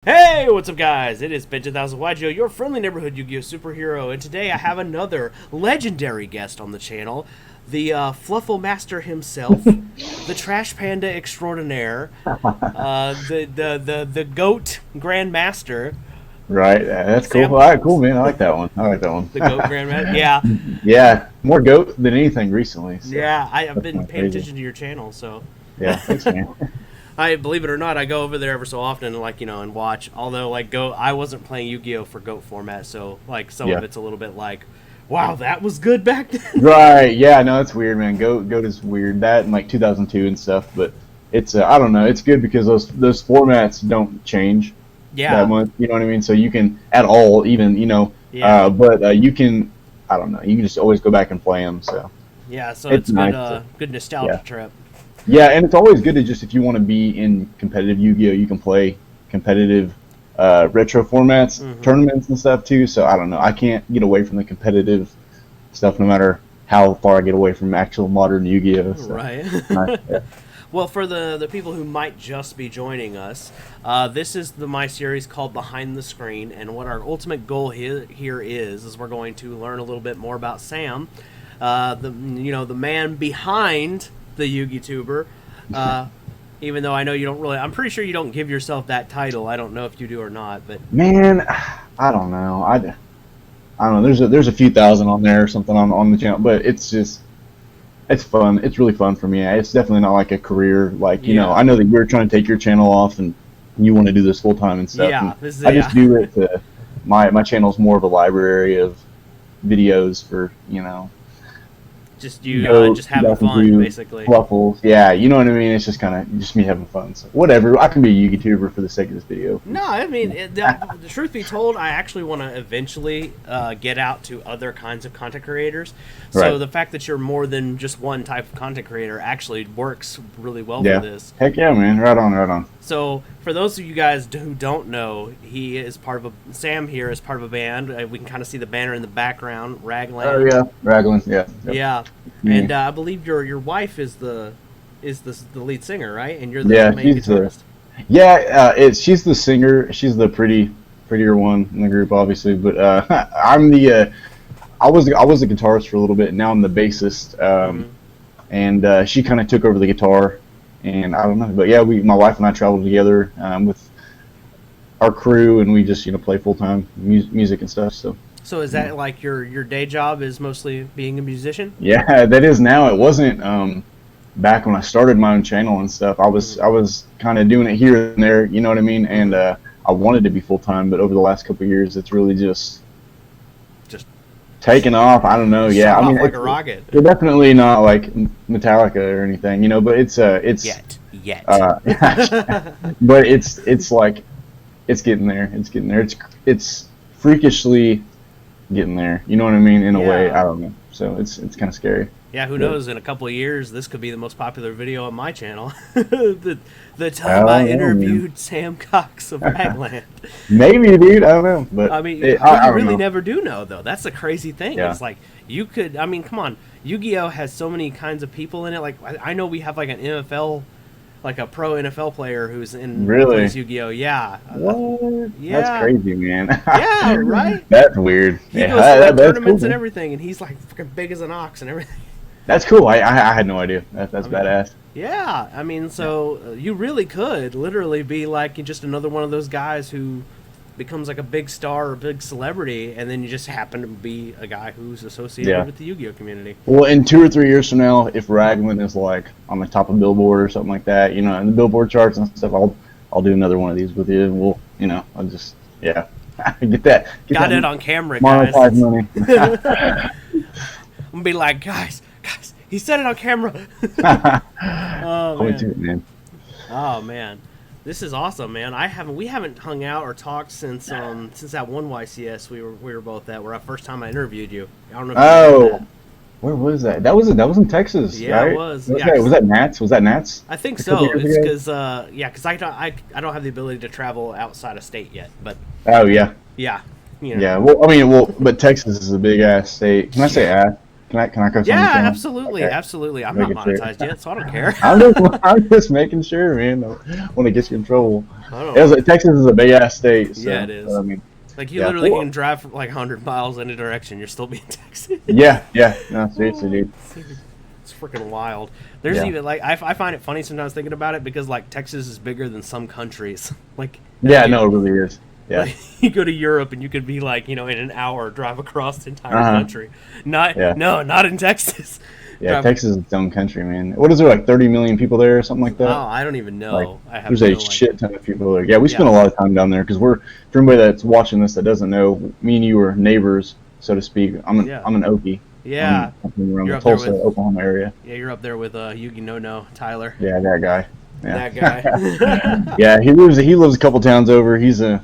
Hey, what's up, guys? It is Ben 2000 YGO, your friendly neighborhood Yu-Gi-Oh! Superhero, and today I have another legendary guest on the channel, the Fluffle Master himself, the Trash Panda extraordinaire, the Goat Grandmaster. Right, that's cool. Sam, All right, cool, man. I like that one. I like that one. the Goat Grandmaster. Yeah, Yeah, more goat than anything recently. So yeah. I've that's been kinda paying crazy. attention to your channel, so Yeah, thanks, man. I believe it or not, I go over there ever so often, and watch. Although, I wasn't playing Yu-Gi-Oh for Goat format, so some Yeah. of it's a little bit like, wow, that was good back then. Right, yeah, no, it's weird, man. Goat is weird. That and like 2002 and stuff, but it's I don't know. It's good because those formats don't change that Yeah, much. You know what I mean? So you can at all, even yeah, but you can. I don't know. You can just always go back and play them. So yeah. So it's it's good, nice. good nostalgia Yeah. trip. Yeah, and it's always good to just if you want to be in competitive Yu-Gi-Oh, you can play competitive retro formats, Hmm. tournaments and stuff too. So I don't know. I can't get away from the competitive stuff no matter how far I get away from actual modern Yu-Gi-Oh. So Right. nice. Yeah. Well, for the people who might just be joining us, this is my series called Behind the Screen, and what our ultimate goal here is we're going to learn a little bit more about Sam, the man behind the Yugi Tuber. Even though I know you don't really, I'm pretty sure you don't give yourself that title. I don't know if you do or not, but Man, I don't know. I don't know. There's a few thousand on there or something on the channel, but it's just it's fun. It's really fun for me. It's definitely not like a career. yeah, I know that you're trying to take your channel off and you want to do this full time and stuff. yeah, And this is I yeah. just do it to my channel's more of a library of videos for Just you, go just having fun, basically. fluffles. Yeah, you know what I mean. It's just kind of just me having fun. So whatever. I can be a YouTuber for the sake of this video. No, I mean, the truth be told, I actually want to eventually get out to other kinds of content creators. So Right. the fact that you're more than just one type of content creator actually works really well Yeah. for this. Heck yeah, man. Right on. Right on. So for those of you guys who don't know, Sam here is part of a band. We can kind of see the banner in the background, Raglan. Oh yeah, Raglan. Yeah. Yep. Yeah, Me. and I believe your wife is the lead singer, right? And you're the Yeah, main she's the guitarist. Yeah, she's the singer. She's the prettier one in the group, obviously. But I'm the I was the guitarist for a little bit. And now I'm the bassist. Hmm. And she kind of took over the guitar. And I don't know, but yeah, my wife and I traveled together with our crew, and we just play full time music and stuff. So So is that like your day job is mostly being a musician? yeah, that is now. It wasn't back when I started my own channel and stuff. I was kind of doing it here and there, you know what I mean? And I wanted to be full time, but over the last couple of years, it's really just Just taken off. I don't know. Yeah, shot I mean, off like a rocket. they're definitely not like Metallica or anything, but it's Yet. uh, but it's like it's getting there. It's getting there. It's freakishly getting there. You know what I mean? In a way, Yeah. I don't know. So it's kind of scary. Yeah, who But, knows? In a couple of years, this could be the most popular video on my channel. The time I I don't know, man. interviewed Sam Cox of Ragland. Maybe, dude. I don't know, but I mean, I you don't really know. never do know, though. That's the crazy thing. Yeah. It's like you could. I mean, come on. Yu-Gi-Oh has so many kinds of people in it. Like I know we have like an NFL, like a pro NFL player who's in Really? plays Yu-Gi-Oh. Yeah. What? Yeah. That's crazy, man. Yeah, right? That's weird. He Yeah, goes to like that's tournaments cool. and everything, and he's like freaking big as an ox and everything. That's cool. I had no idea. That's I mean, badass. Yeah, I mean, so you really could literally be like just another one of those guys who becomes like a big star or a big celebrity, and then you just happen to be a guy who's associated Yeah. with the Yu-Gi-Oh community. Well, in 2 or 3 years from now, if Raglan is like on the top of Billboard or something like that, in the Billboard charts and stuff, I'll do another one of these with you, and I'll just get that Got that it on camera, guys. monetized money. I'm gonna be like, guys, he said it on camera. Oh Point to man, it, man. oh man, this is awesome, man. We haven't hung out or talked since that one YCS we were both at, where first time I interviewed you. I don't know if you remember Oh, where was that? That was in Texas, Yeah, it right? was. Was Yeah, that, 'cause- was that Nats? Was that Nats? I think A couple so. years It's ago? because I don't have the ability to travel outside of state yet. But Oh yeah, yeah, yeah. Well, but Texas is a big ass state. Can I say ass? Can I post on the Yeah, channel? absolutely, Okay. absolutely. I'm not Making sure. monetized yet, so I don't care. I'm just making sure, man. I want to get you in trouble. I don't It was know. like, Texas is a big ass state, Yeah, so it is. I mean, Like you yeah, literally cool. can drive for like 100 miles any direction. You're still being Texas. Yeah. No, seriously, Oh, dude. it's freaking wild. There's Yeah. even like I find it funny sometimes thinking about it because like Texas is bigger than some countries. Like Yeah, no, it really is. Yeah. like you go to Europe and you could be like in an hour drive across the entire Uh huh. country. Not Yeah. no, not in Texas. Yeah. Drive. Texas is its own country, man. What is there, like 30 million people there or something like Oh, that? I don't even Like, know. I have there's a no idea. shit ton of people there. Yeah, we spend Yeah. a lot of time down there because we're, for anybody that's watching this that doesn't know, me and you are neighbors, so to speak. Yeah. I'm an Okie. Yeah. I'm from around You're the up there Tulsa, with Oklahoma area. yeah, you're up there with Yugi No Tyler. Yeah, that guy. That Yeah. guy. Yeah, he lives a couple towns over. He's a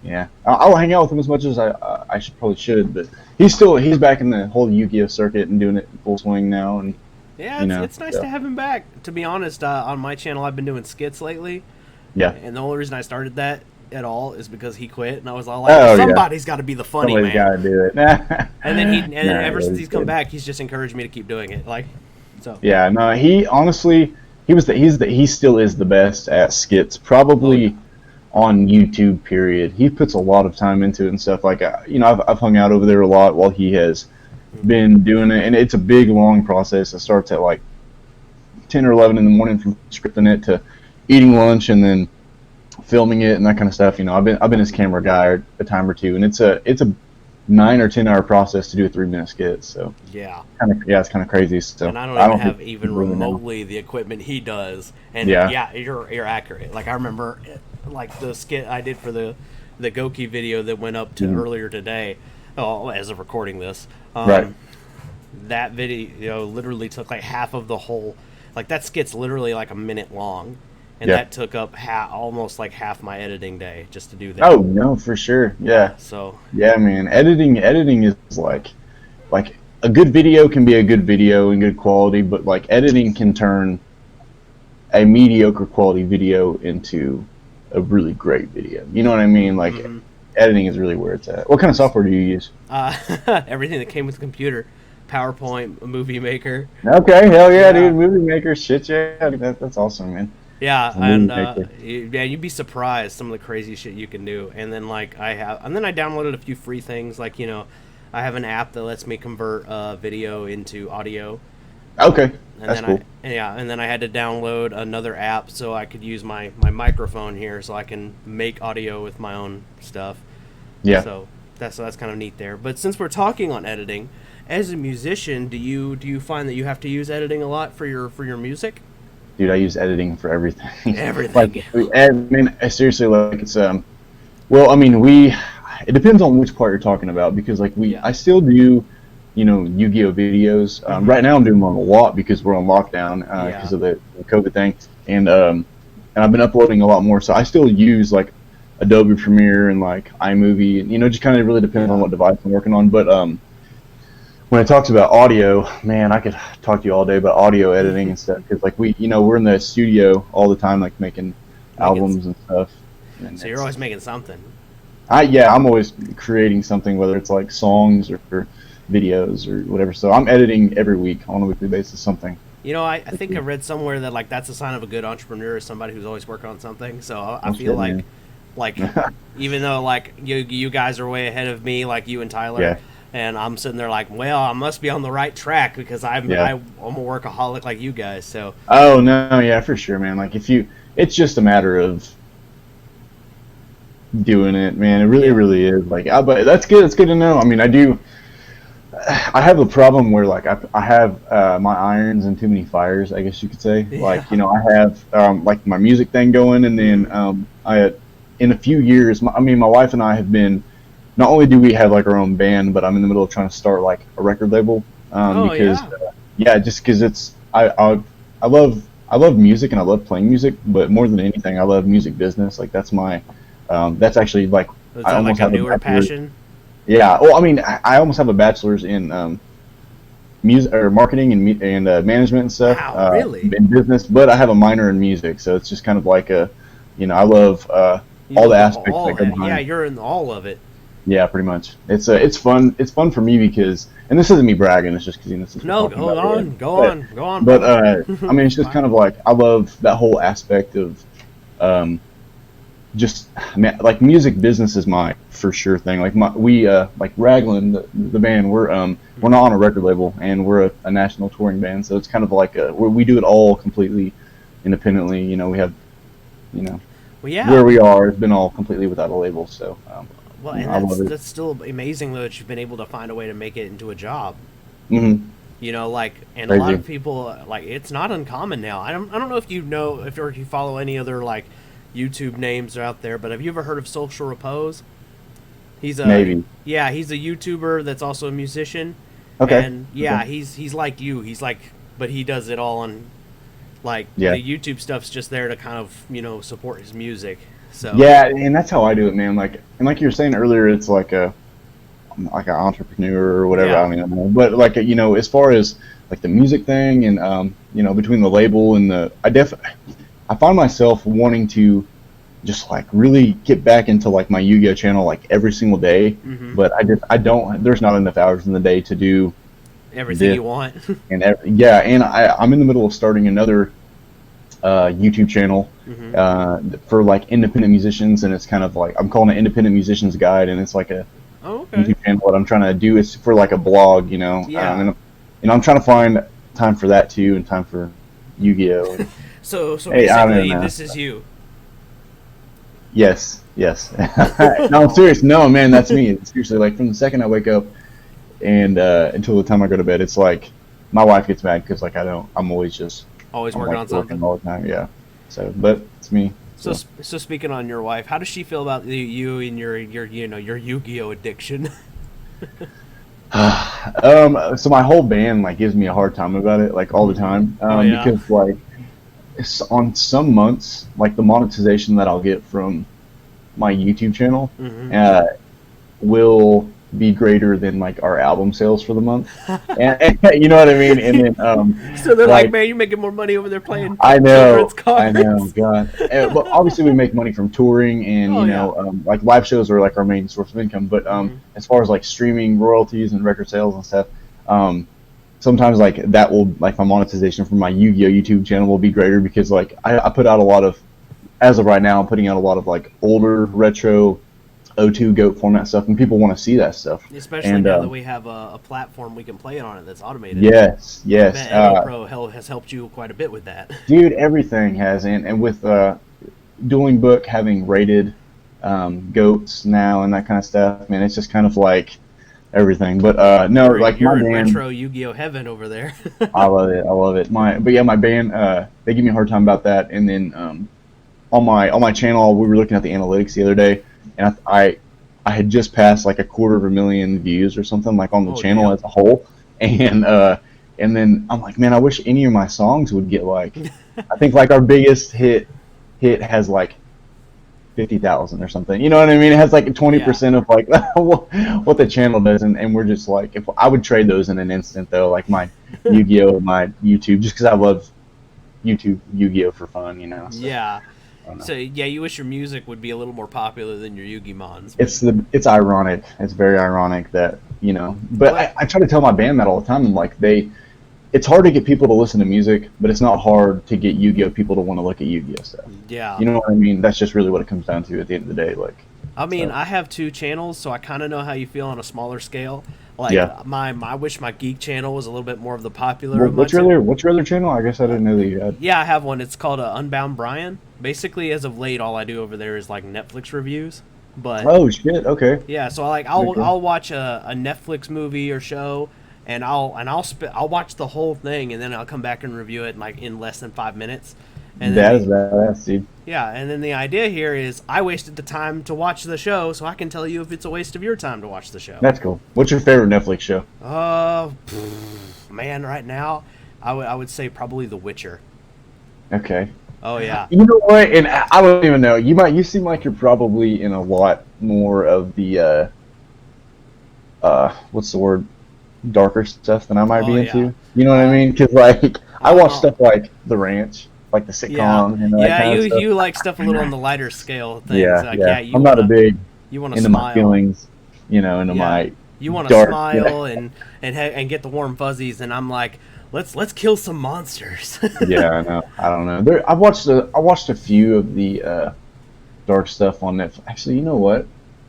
yeah. I'll hang out with him as much as I should, but he's back in the whole Yu-Gi-Oh circuit and doing it in full swing now, and Yeah, you know. it's nice So, to have him back. To be honest, on my channel, I've been doing skits lately, yeah. and the only reason I started that at all is because he quit, and I was all like, Oh yeah. somebody's got to be the funny Somebody's man. got to do it. And then Nah, ever yeah, since he's come good. back, he's just encouraged me to keep doing it. Like, so. Yeah, no, he honestly, he still is the best at skits, Oh yeah. probably on YouTube. Period. He puts a lot of time into it and stuff. Like, I've hung out over there a lot while he has been doing it, and it's a big, long process. It starts at like 10 or 11 in the morning from scripting it to eating lunch and then filming it and that kind of stuff. I've been his camera guy a time or two, and it's a 9 or 10 hour process to do a 3 minute skit. So Yeah. it's kind of crazy. So And I don't even have think even really know. remotely the equipment he does. And Yeah. yeah, you're accurate. Like I remember, like the skit I did for the Goki video that went up to Mhm. earlier today. Oh, as of recording this, Right. that video literally took like half of the whole. Like that skit's literally like a minute long, and Yeah. that took up almost like half my editing day just to do that. Oh no, for sure. Yeah. So Yeah, man. Editing is like a good video can be a good video and good quality, but like editing can turn a mediocre quality video into a really great video. You know what I mean? Like mhm. editing is really where it's at. What kind of software do you use? Everything that came with the computer, PowerPoint, Movie Maker. Okay, hell yeah, Yeah. dude. Movie maker, shit, yeah. That's awesome, man. Yeah, A movie and maker. yeah, you'd be surprised some of the crazy shit you can do. And then I downloaded a few free things like I have an app that lets me convert video into audio. Okay, And that's cool. and then I had to download another app so I could use my microphone here so I can make audio with my own stuff. Yeah. So that's kind of neat there. But since we're talking on editing, as a musician, do you find that you have to use editing a lot for your music? Dude, I use editing for everything. Everything. I mean, seriously, like it's well, I mean, it depends on which part you're talking about because like Yeah. I still do, Yu-Gi-Oh videos. Mhm. Right now I'm doing them a lot because we're on lockdown Yeah. because of the COVID thing, and I've been uploading a lot more. So I still use like Adobe Premiere and like iMovie, and just kind of really depends on Yeah. what device I'm working on. But when it talks about audio, man, I could talk to you all day about audio editing and stuff because like we're in the studio all the time, like making albums and stuff. And So you're always making something. I'm always creating something, whether it's like songs or videos or whatever. So I'm editing every week on a weekly basis something. I think I read somewhere that like that's a sign of a good entrepreneur is somebody who's always working on something. So I Oh, feel shit, like man. like even though like you guys are way ahead of me, like you and Tyler, Yeah. and I'm sitting there like, well, I must be on the right track because I'm Yeah. I'm a workaholic like you guys. So Oh no, yeah, for sure, man. Like it's just a matter of doing it, man. It really, Yeah. really is. Like, but that's good. It's good to know. I mean, I have a problem where like I have my irons in too many fires, I guess you could say. Yeah. Like I have like my music thing going, and then in a few years, my wife and I have been. Not only do we have like our own band, but I'm in the middle of trying to start like a record label because just because it's I love music and I love playing music, but more than anything, I love music business. Like that's actually like is I that almost like a have newer bachelor's. passion? Yeah. Well, I mean, I almost have a bachelor's in music or marketing and management and stuff. Wow, really? In business, but I have a minor in music, so it's just kind of like I love You all the love aspects that go behind. Yeah, you're in all of it. Yeah, pretty much. It's fun. It's fun for me because, and this isn't me bragging. It's just because this is No, talking about it. go on, But brother. I mean, it's just kind of like I love that whole aspect of, um, just like music business is my for sure thing. Like we like Raglan, the band, we're not on a record label and we're a national touring band, so it's kind of like we do it all completely independently. You know, we have, you know, Well, yeah. where we are has been all completely without a label. So Well, you know, and I love it. that's still amazing though that you've been able to find a way to make it into a job. Hmm. You know, like, and a lot Crazy. of people, like, it's not uncommon now. I don't know if you know if or if you follow any other like YouTube names out there, but have you ever heard of Social Repose? He's a Maybe. Yeah, he's a YouTuber that's also a musician, Okay. and yeah, Okay. he's like you. He's like, but he does it all on like Yeah. the YouTube stuff's just there to kind of support his music. So Yeah, and that's how I do it, man. Like, and like you were saying earlier, it's like an entrepreneur or whatever. I yeah, don't even know. But like, you know, as far as like the music thing and you know, between the label and I find myself wanting to just like really get back into like my Yu-Gi-Oh channel like every single day. hmm But I don't. There's not enough hours in the day to do everything this you want. yeah, and I'm in the middle of starting another YouTube channel hmm for like independent musicians, and it's kind of like I'm calling it Independent Musicians Guide, and it's like a Oh, okay. YouTube channel. What I'm trying to do is for like a blog, you know, Yeah. and you know I'm trying to find time for that too, and time for Yu-Gi-Oh. And, So hey, I don't basically, know. this is you. Yes, yes. No, I'm serious. No, man, that's me. Seriously, like from the second I wake up and until the time I go to bed, it's like my wife gets mad because like I'm always just Always I'm working like on working something. all the time. Yeah. So, but it's me. So, So. so speaking on your wife, how does she feel about you and your Yu-Gi-Oh addiction? So my whole band like gives me a hard time about it, like all the time, Oh yeah. because like on some months, like the monetization that I'll get from my YouTube channel, hmm uh, will be greater than like our album sales for the month, and you know what I mean. And then So they're like, like man, you're making more money over there playing children's I know, cards. God. But obviously, we make money from touring, and Oh you yeah. know, like live shows are like our main source of income. But hmm as far as like streaming royalties and record sales and stuff, um, sometimes like that will like my monetization from my Yu-Gi-Oh YouTube channel will be greater because like I put out a lot of, as of right now, I'm putting out a lot of like older retro O2 GOAT format stuff, and people want to see that stuff. Especially And now that we have a platform we can play it on it that's automated. yes, I yes. bet MO Pro has helped you quite a bit with that. Dude, everything has, and with Dueling Book having rated goats now and that kind of stuff, man, it's just kind of like everything. But no, like my You're in band, retro Yu-Gi-Oh heaven over there. I love it, I love it. But yeah, my band, they give me a hard time about that. And then on my channel, we were looking at the analytics the other day, and I had just passed like 250,000 views or something like on the Oh channel damn. as a whole, and then I'm like, man, I wish any of my songs would get like, I think like our biggest hit has like 50,000 or something. You know what I mean? It has like Yeah. 20% of like what the channel does, and we're just like, if I would trade those in an instant though, like my Yu-Gi-Oh, my YouTube, just because I love YouTube Yu-Gi-Oh for fun, you know. So Yeah. I don't know. So yeah, you wish your music would be a little more popular than your Yugi Mons, but It's ironic. It's very ironic that you know. But what? I try to tell my band that all the time. I'm like it's hard to get people to listen to music, but it's not hard to get Yu-Gi-Oh people to want to look at Yu-Gi-Oh stuff. Yeah. You know what I mean? That's just really what it comes down to at the end of the day. Like, I mean, so I have two channels, so I kind of know how you feel on a smaller scale. Like yeah. I wish my geek channel was a little bit more of the popular of my What's your other channel? I guess I didn't know that you had. Yeah, I have one. It's called Unbound Brian. Basically, as of late, all I do over there is like Netflix reviews. But Oh shit. Okay. yeah, so Very cool. I'll watch a Netflix movie or show, and I'll watch the whole thing, and then I'll come back and review it like in less than 5 minutes. And then That is badass, dude. and then the idea here is I wasted the time to watch the show, so I can tell you if it's a waste of your time to watch the show. That's cool. What's your favorite Netflix show? Man, right now, I would say probably The Witcher. Okay. Oh yeah. You know what? And I don't even know. You seem like you're probably in a lot more of the what's the word, darker stuff than I might Oh be yeah. into. You know what I Uh, mean? Because like I watch uh, stuff like The Ranch, like the yeah, sitcom and that yeah. kind of stuff. You like stuff a little on the lighter scale of things. Yeah, Like yeah. yeah, I'm not a big you wanna into my smile. feelings. into Yeah. my You want to dark. smile and get the warm fuzzies, and I'm like, let's kill some monsters. Yeah, I know. I don't know. I watched a few of the dark stuff on Netflix. Actually, you know what?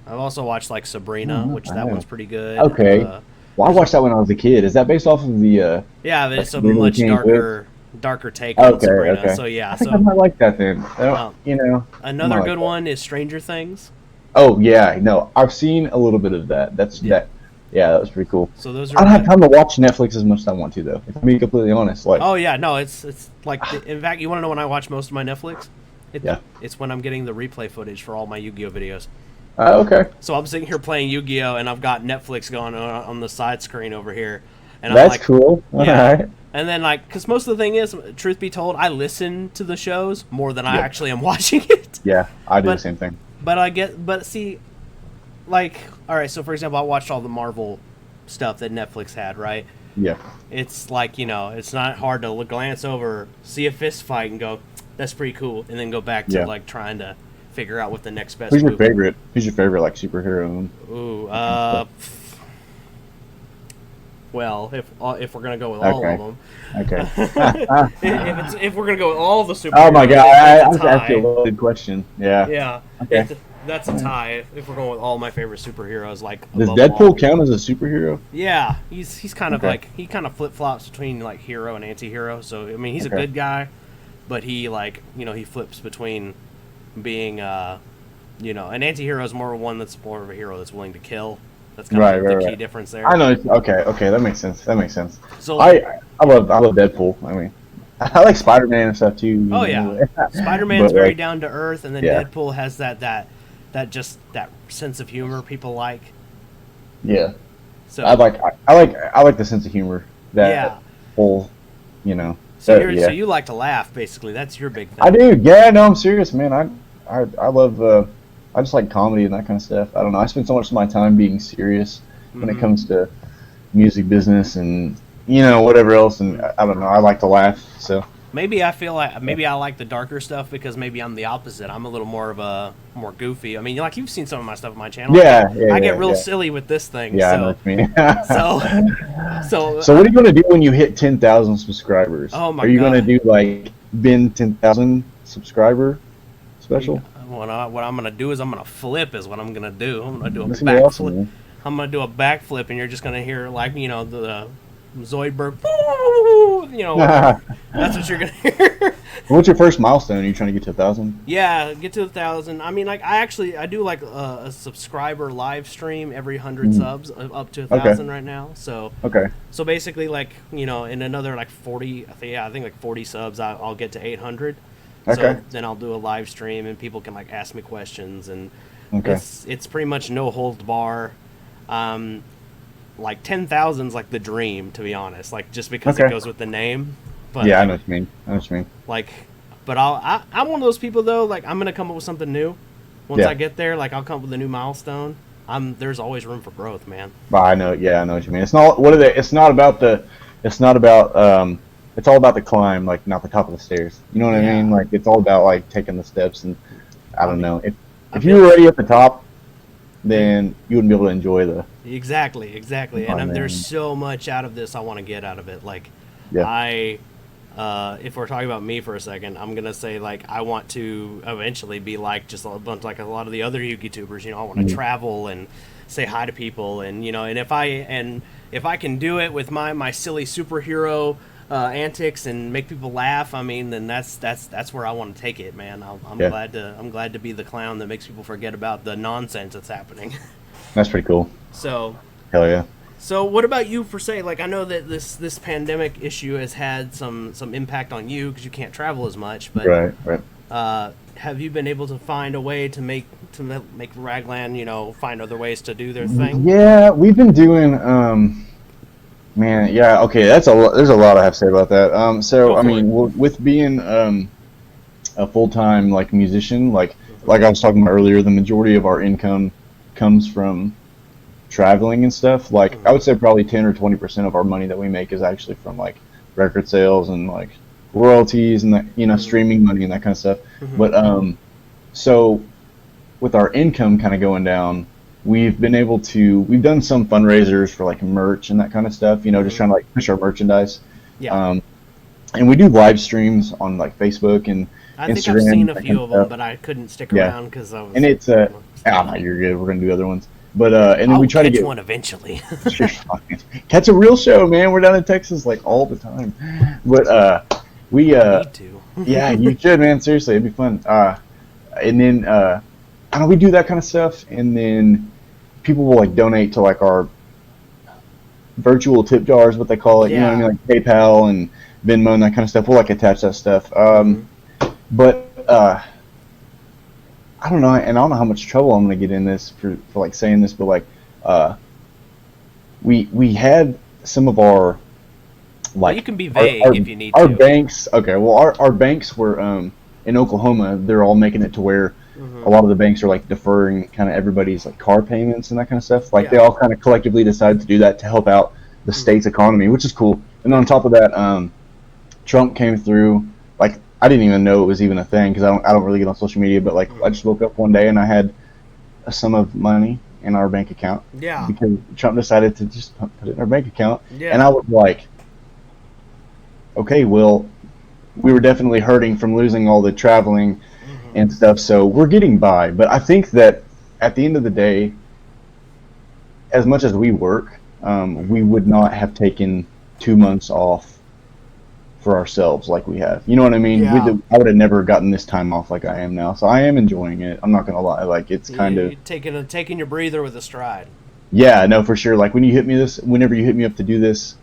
I've also watched like I don't Sabrina, know which if I that one's have. pretty good. Okay. Well, I There's watched that when I was a kid. Is that based off of the yeah, but it's a Sabrina the much Teenage Witch? darker take on Okay, Sabrina. okay. So yeah, I think I might like that then. I don't, um, I might another like good that. one is Stranger Things. Oh yeah, no, I've seen a little bit of that. Yeah. Yeah, that was pretty cool. So those I are don't have my. time to watch Netflix as much as I want to though. If I'm being completely honest, like, Oh yeah, no, it's like in fact, you want to know when I watch most of my Netflix? yeah. It's when I'm getting the replay footage for all my Yu-Gi-Oh videos. Okay, So I'm sitting here playing Yu-Gi-Oh, and I've got Netflix going on the side screen over here, and I'm that's like, cool. All yeah. right. And then like, because most of the thing is, truth be told, I listen to the shows more than I Yeah, actually am watching it. yeah, I do the But same thing. but see, like, all right. So for example, I watched all the Marvel stuff that Netflix had, right? Yeah. It's like, it's not hard to glance over, see a fist fight, and go, that's pretty cool, and then go back to Yeah. like trying to figure out what the next best Who's your movie. favorite? Who's your favorite like superhero? Ooh, well, if we're gonna go with all of Okay. them, Okay. if we're gonna go with all the superheroes, Oh my god, I it's a was asking a tie. loaded question. Yeah. Yeah, Okay. that's a tie. If we're going with all my favorite superheroes, like Does above them all. Deadpool count as a superhero? Yeah, he's kind of Okay. like he kind of flip flops between like hero and anti-hero. So I mean, he's a Okay. good guy, but he like he flips between being an anti-hero is more one that's more of a hero that's willing to kill. That's kind Right, of the right, key right. difference there. I know. Okay, that makes sense. That makes sense. So I love Deadpool. I mean, I like Spider-Man and stuff too. oh yeah, Anyway. Spider-Man's But, very like, down to earth, and then yeah, Deadpool has that sense of humor people like. yeah. So I like the sense of humor. That yeah, whole, you know. so Yeah. you like to laugh basically. That's your big thing. I do. Yeah, no, I'm serious, man. I love. I just like comedy and that kind of stuff. I don't know. I spend so much of my time being serious when it Mhm. comes to music business and whatever else. And I don't know. I like to laugh. So Maybe I feel like maybe I like the darker stuff because maybe I'm the opposite. I'm a little more goofy. I mean, like you've seen some of my stuff on my channel. I get real yeah. silly with this thing. Yeah, I know So what you mean. so So what are you gonna do when you hit 10,000 subscribers? oh my Are you gonna God. do like Ben 10,000 subscriber special? What I'm gonna do is I'm gonna flip. Is what I'm gonna do. I'm gonna do a That's gonna be awesome, backflip. man. I'm gonna do a backflip, and you're just gonna hear like the Zoidberg. That's what you're gonna hear. What's your first milestone? Are you trying to get to 1,000? Yeah, get to 1,000. I mean, like I do like a subscriber live stream every 100 Mhm. subs up to Okay. 1,000 right now. So Okay. basically like in another like 40, I think like 40 subs, I'll get to 800. Okay. So then I'll do a live stream and people can like ask me questions, and Okay. it's pretty much no holds bar. Like 10,000's like the dream, to be honest. Like just because it Okay. goes with the name. But Yeah, I like, know what you mean. I know what you mean. like, but I'm one of those people though. Like I'm gonna come up with something new. Once Yeah. I get there, like I'll come up with a new milestone. There's always room for growth, man. But I know. Yeah, I know what you mean. It's not. What are they? It's not about the. It's not about. It's all about the climb, like not the top of the stairs. You know what I Yeah. mean? Like it's all about like taking the steps, and I don't know if I if you feel- were already at the top, then you wouldn't be able to enjoy the. Exactly. Oh, And there's man. so much out of this I want to get out of it. Like Yeah. if we're talking about me for a second, I'm gonna say like I want to eventually be like just a bunch like a lot of the other YouTubers. I want to Mhm. travel and say hi to people, and and if I can do it with my silly superhero antics and make people laugh, I mean, then that's where I want to take it, man. I'm Yeah. glad to be the clown that makes people forget about the nonsense that's happening. That's pretty cool. So. Hell yeah. So what about you per se? Like I know that this pandemic issue has had some impact on you because you can't travel as much. But Right. have you been able to find a way to make Raglan, find other ways to do their thing? Yeah, we've been doing. Man, yeah. Okay, that's a lot. There's a lot I have to say about that. So Go I for mean, with being a full-time like musician, like I was talking about earlier, the majority of our income comes from traveling and stuff. Like I would say probably 10 or 20% of our money that we make is actually from like record sales and like royalties and that, streaming money and that kind of stuff. Mhm. But so with our income kind of going down, we've done some fundraisers for like merch and that kind of stuff, you know, just trying to like push our merchandise. Yeah. And we do live streams on like Facebook and I think I've Instagram, seen a that kind few of of them, stuff. but I couldn't stick Yeah. around because I was. And it's no, you're good. We're gonna do other ones. But and then we I'll try to catch get one eventually. You're fine. Catch a real show, man. We're down in Texas like all the time. But we Need to. yeah, you should, man. Seriously, it'd be fun. And then I don't know, we do that kind of stuff, and then people will like donate to like our virtual tip jars, what they call it. You know what I mean, like PayPal and Venmo and that kind of stuff. We'll like attach that stuff. But I don't know, and I don't know how much trouble I'm gonna get in this for like saying this, but like we had some of our like Well, you can be vague if you need our to. banks. Okay, well our banks were in Oklahoma. They're all making it to where a lot of the banks are like deferring kind of everybody's like car payments and that kind of stuff. Like they all kind of collectively decided to do that to help out the state's economy, which is cool. And on top of that, Trump came through. Like I didn't even know it was even a thing because I don't really get on social media. But like I just woke up one day and I had a sum of money in our bank account. Yeah. Because Trump decided to just put it in our bank account. Yeah. And I was like, okay, well, we were definitely hurting from losing all the traveling and stuff, so we're getting by. But I think that at the end of the day, as much as we work, we would not have taken 2 months off for ourselves like we have. You know what I mean? Yeah. I would have never gotten this time off like I am now. So I am enjoying it. I'm not gonna lie. Like it's kind of taking your breather with a stride. Yeah, no, for sure. Like whenever you hit me up to do this,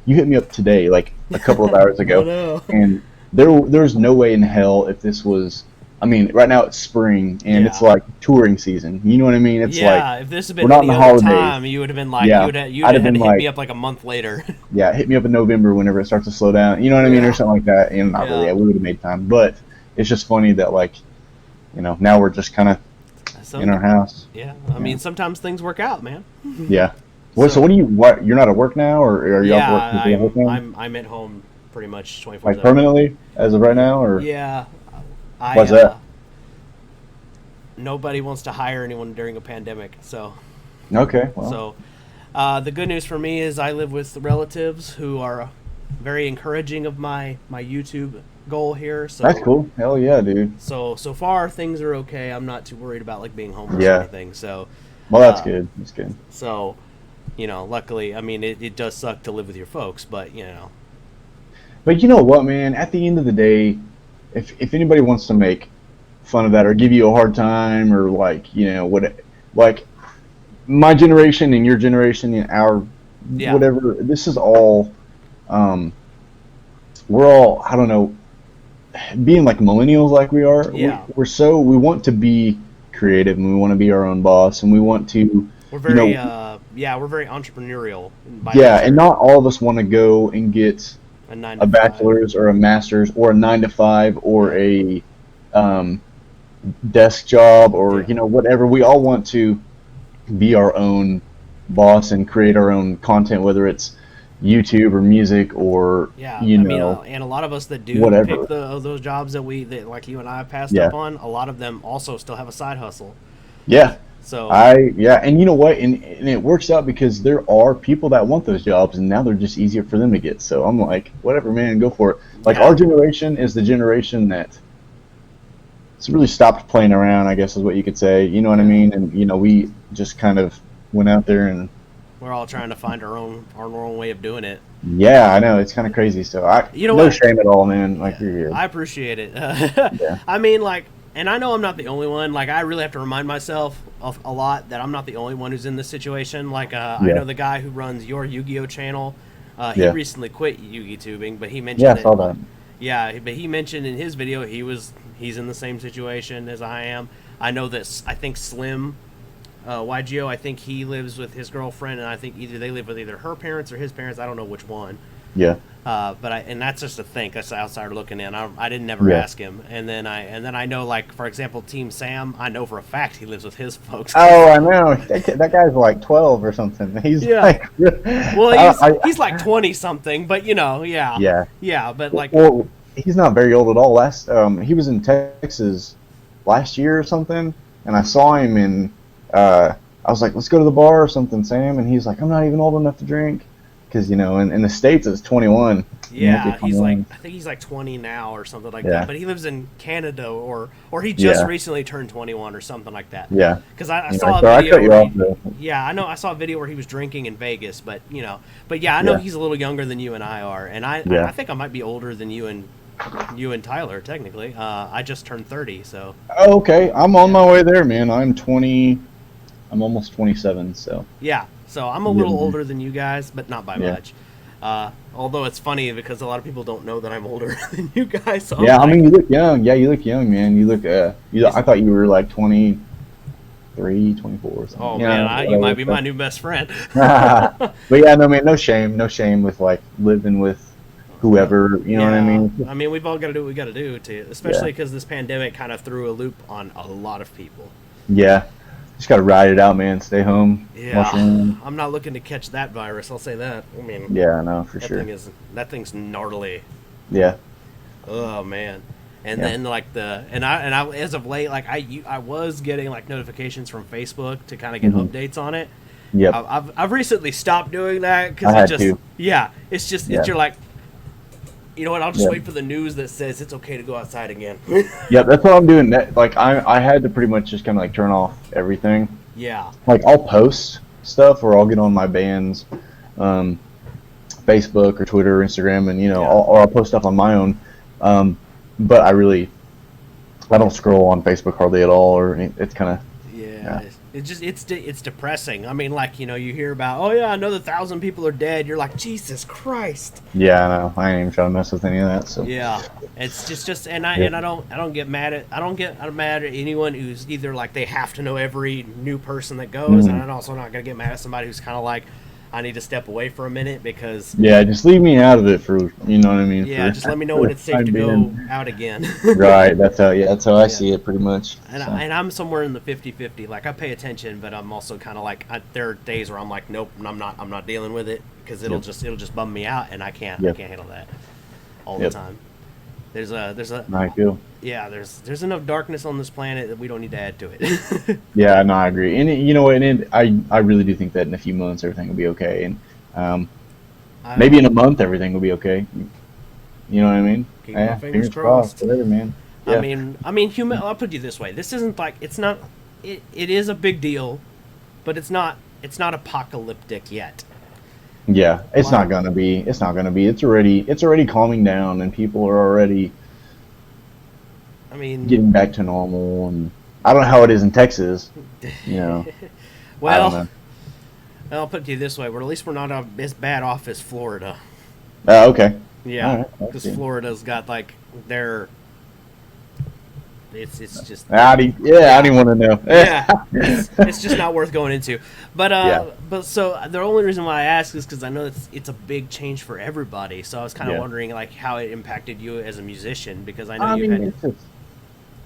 you hit me up today, like a couple of hours ago, know. and there's no way in hell if this was. I mean, right now it's spring and it's like touring season. You know what I mean? It's like if this had been we're not any in the other holidays. time, you would have been like, Yeah, you'd I'd have have had to been hit me like- up like a month later. Yeah, hit me up in November whenever it starts to slow down. You know what I mean, Yeah. or something like that. And not really. Yeah. Yeah, we would have made time, but it's just funny that like, now we're just kind of in our house. Yeah, I mean, sometimes things work out, man. Yeah. So what do you? What you're not at work now, or are you off work? Yeah, Right now? I'm at home pretty much 24/7. Like permanently as of right now, or Yeah. Why's that? Nobody wants to hire anyone during a pandemic, so. Okay. Well. So, the good news for me is I live with relatives who are very encouraging of my YouTube goal here. So That's cool. Hell yeah, dude. So far things are okay. I'm not too worried about like being homeless Yeah. or anything. So. Well, that's good. That's good. So, luckily, I mean, it does suck to live with your folks, but But you know what, man? At the end of the day, if anybody wants to make fun of that or give you a hard time or like like my generation and your generation and our whatever, this is all we're all, I don't know, being like millennials like we are. Yeah. We want to be creative and we want to be our own boss and we want to. We're very we're very entrepreneurial. Yeah, and not all of us want to go and get a a bachelor's or a master's or a 9-to-5 or a desk job or whatever. We all want to be our own boss and create our own content, whether it's YouTube or music or and a lot of us that do whatever. pick those jobs that like you and I passed up on, a lot of them also still have a side hustle. Yeah. So and you know what, and it works out because there are people that want those jobs and now they're just easier for them to get. So I'm like, whatever, man, go for it. Like our generation is the generation that it's really stopped playing around, I guess is what you could say. You know what I mean? And we just kind of went out there and we're all trying to find our own way of doing it. Yeah, I know, it's kind of crazy. So no shame at all, man. Like you're here. I appreciate it. I mean, like, and I know I'm not the only one. Like, I really have to remind myself of a lot that I'm not the only one who's in this situation. Like, I know the guy who runs your Yu-Gi-Oh channel. He recently quit Yu-Gi tubing, but he mentioned I saw that. Yeah, but he mentioned in his video he's in the same situation as I am. I know that I think Slim YGO, I think he lives with his girlfriend, and I think they live with either her parents or his parents. I don't know which one. Yeah. But that's just a think. That's the outsider looking in. I didn't never ask him. And then I know, like, for example, Team Sam. I know for a fact he lives with his folks. Oh, I know. That guy's like 12 or something. He's like, well, he's like 20 something. But yeah. But like, well, he's not very old at all. He was in Texas last year or something, and I saw him in I was like, let's go to the bar or something, Sam. And he's like, I'm not even old enough to drink. Because, you know, in the States, it's 21. Yeah, he's like, I think he's like 20 now or something like that. But he lives in Canada, or he just recently turned 21 or something like that. Yeah. Because I saw a video. I know. I saw a video where he was drinking in Vegas, but I know he's a little younger than you and I are, and I think I might be older than you and Tyler technically. I just turned 30, so. Oh, okay. I'm on my way there, man. I'm 20. I'm almost 27, so. Yeah. So I'm a little older than you guys, but not by much. Although it's funny because a lot of people don't know that I'm older than you guys. So I mean, you look young. Yeah, you look young, man. You look. I thought you were like 23, 24 or something. Oh man, you might be my new best friend. But yeah, no man, no shame with like living with whoever. You know what I mean? I mean, we've all got to do what we got to do especially because this pandemic kind of threw a loop on a lot of people. Yeah. Just gotta ride it out, man. Stay home. Yeah, I'm not looking to catch that virus. I'll say that. I mean, yeah, no, for sure. That thing's gnarly. Yeah. Oh man. And then like I as of late, like I was getting like notifications from Facebook to kind of get updates on it. Yep. I've recently stopped doing that because it's just you're like, you know what? I'll just wait for the news that says it's okay to go outside again. Yeah, that's what I'm doing. Like I had to pretty much just kind of like turn off everything. Yeah. Like I'll post stuff, or I'll get on my band's Facebook or Twitter, or Instagram, and I'll post stuff on my own. But I don't scroll on Facebook hardly at all, or it's kind of It's depressing. I mean, like, you hear about, another 1,000 people are dead. You're like, Jesus Christ. Yeah, I know. I ain't even trying to mess with any of that. So yeah, it's just, and I don't get mad at anyone who's either like they have to know every new person that goes, and I'm also not gonna get mad at somebody who's kind of like, I need to step away for a minute because just leave me out of it for you know what I mean. Yeah, just let me know when it's safe to go out again. Right, that's how I see it pretty much. And I'm somewhere in the 50-50. Like I pay attention, but I'm also kind of like there are days where I'm like, nope, I'm not dealing with it because it'll just bum me out, and I can't handle that all the time. There's a I feel. Yeah, there's enough darkness on this planet that we don't need to add to it. Yeah, no, I agree. And you know what? I really do think that in a few months everything will be okay, and maybe in a month everything will be okay. You know what I mean? Keep my fingers crossed. Whatever, man. Yeah. I mean, I'll put it this way: this isn't like it's not. It is a big deal, but it's not apocalyptic yet. Yeah, it's not gonna be. It's not gonna be. It's already calming down, and people are already. I mean, getting back to normal, and I don't know how it is in Texas. Well, I'll put it to you this way: at least we're not as bad off as Florida. Okay. Yeah, because Florida's got like their. It's just. I didn't want to know. Yeah, it's just not worth going into. But so the only reason why I ask is because I know it's a big change for everybody. So I was kind of wondering like how it impacted you as a musician, because I know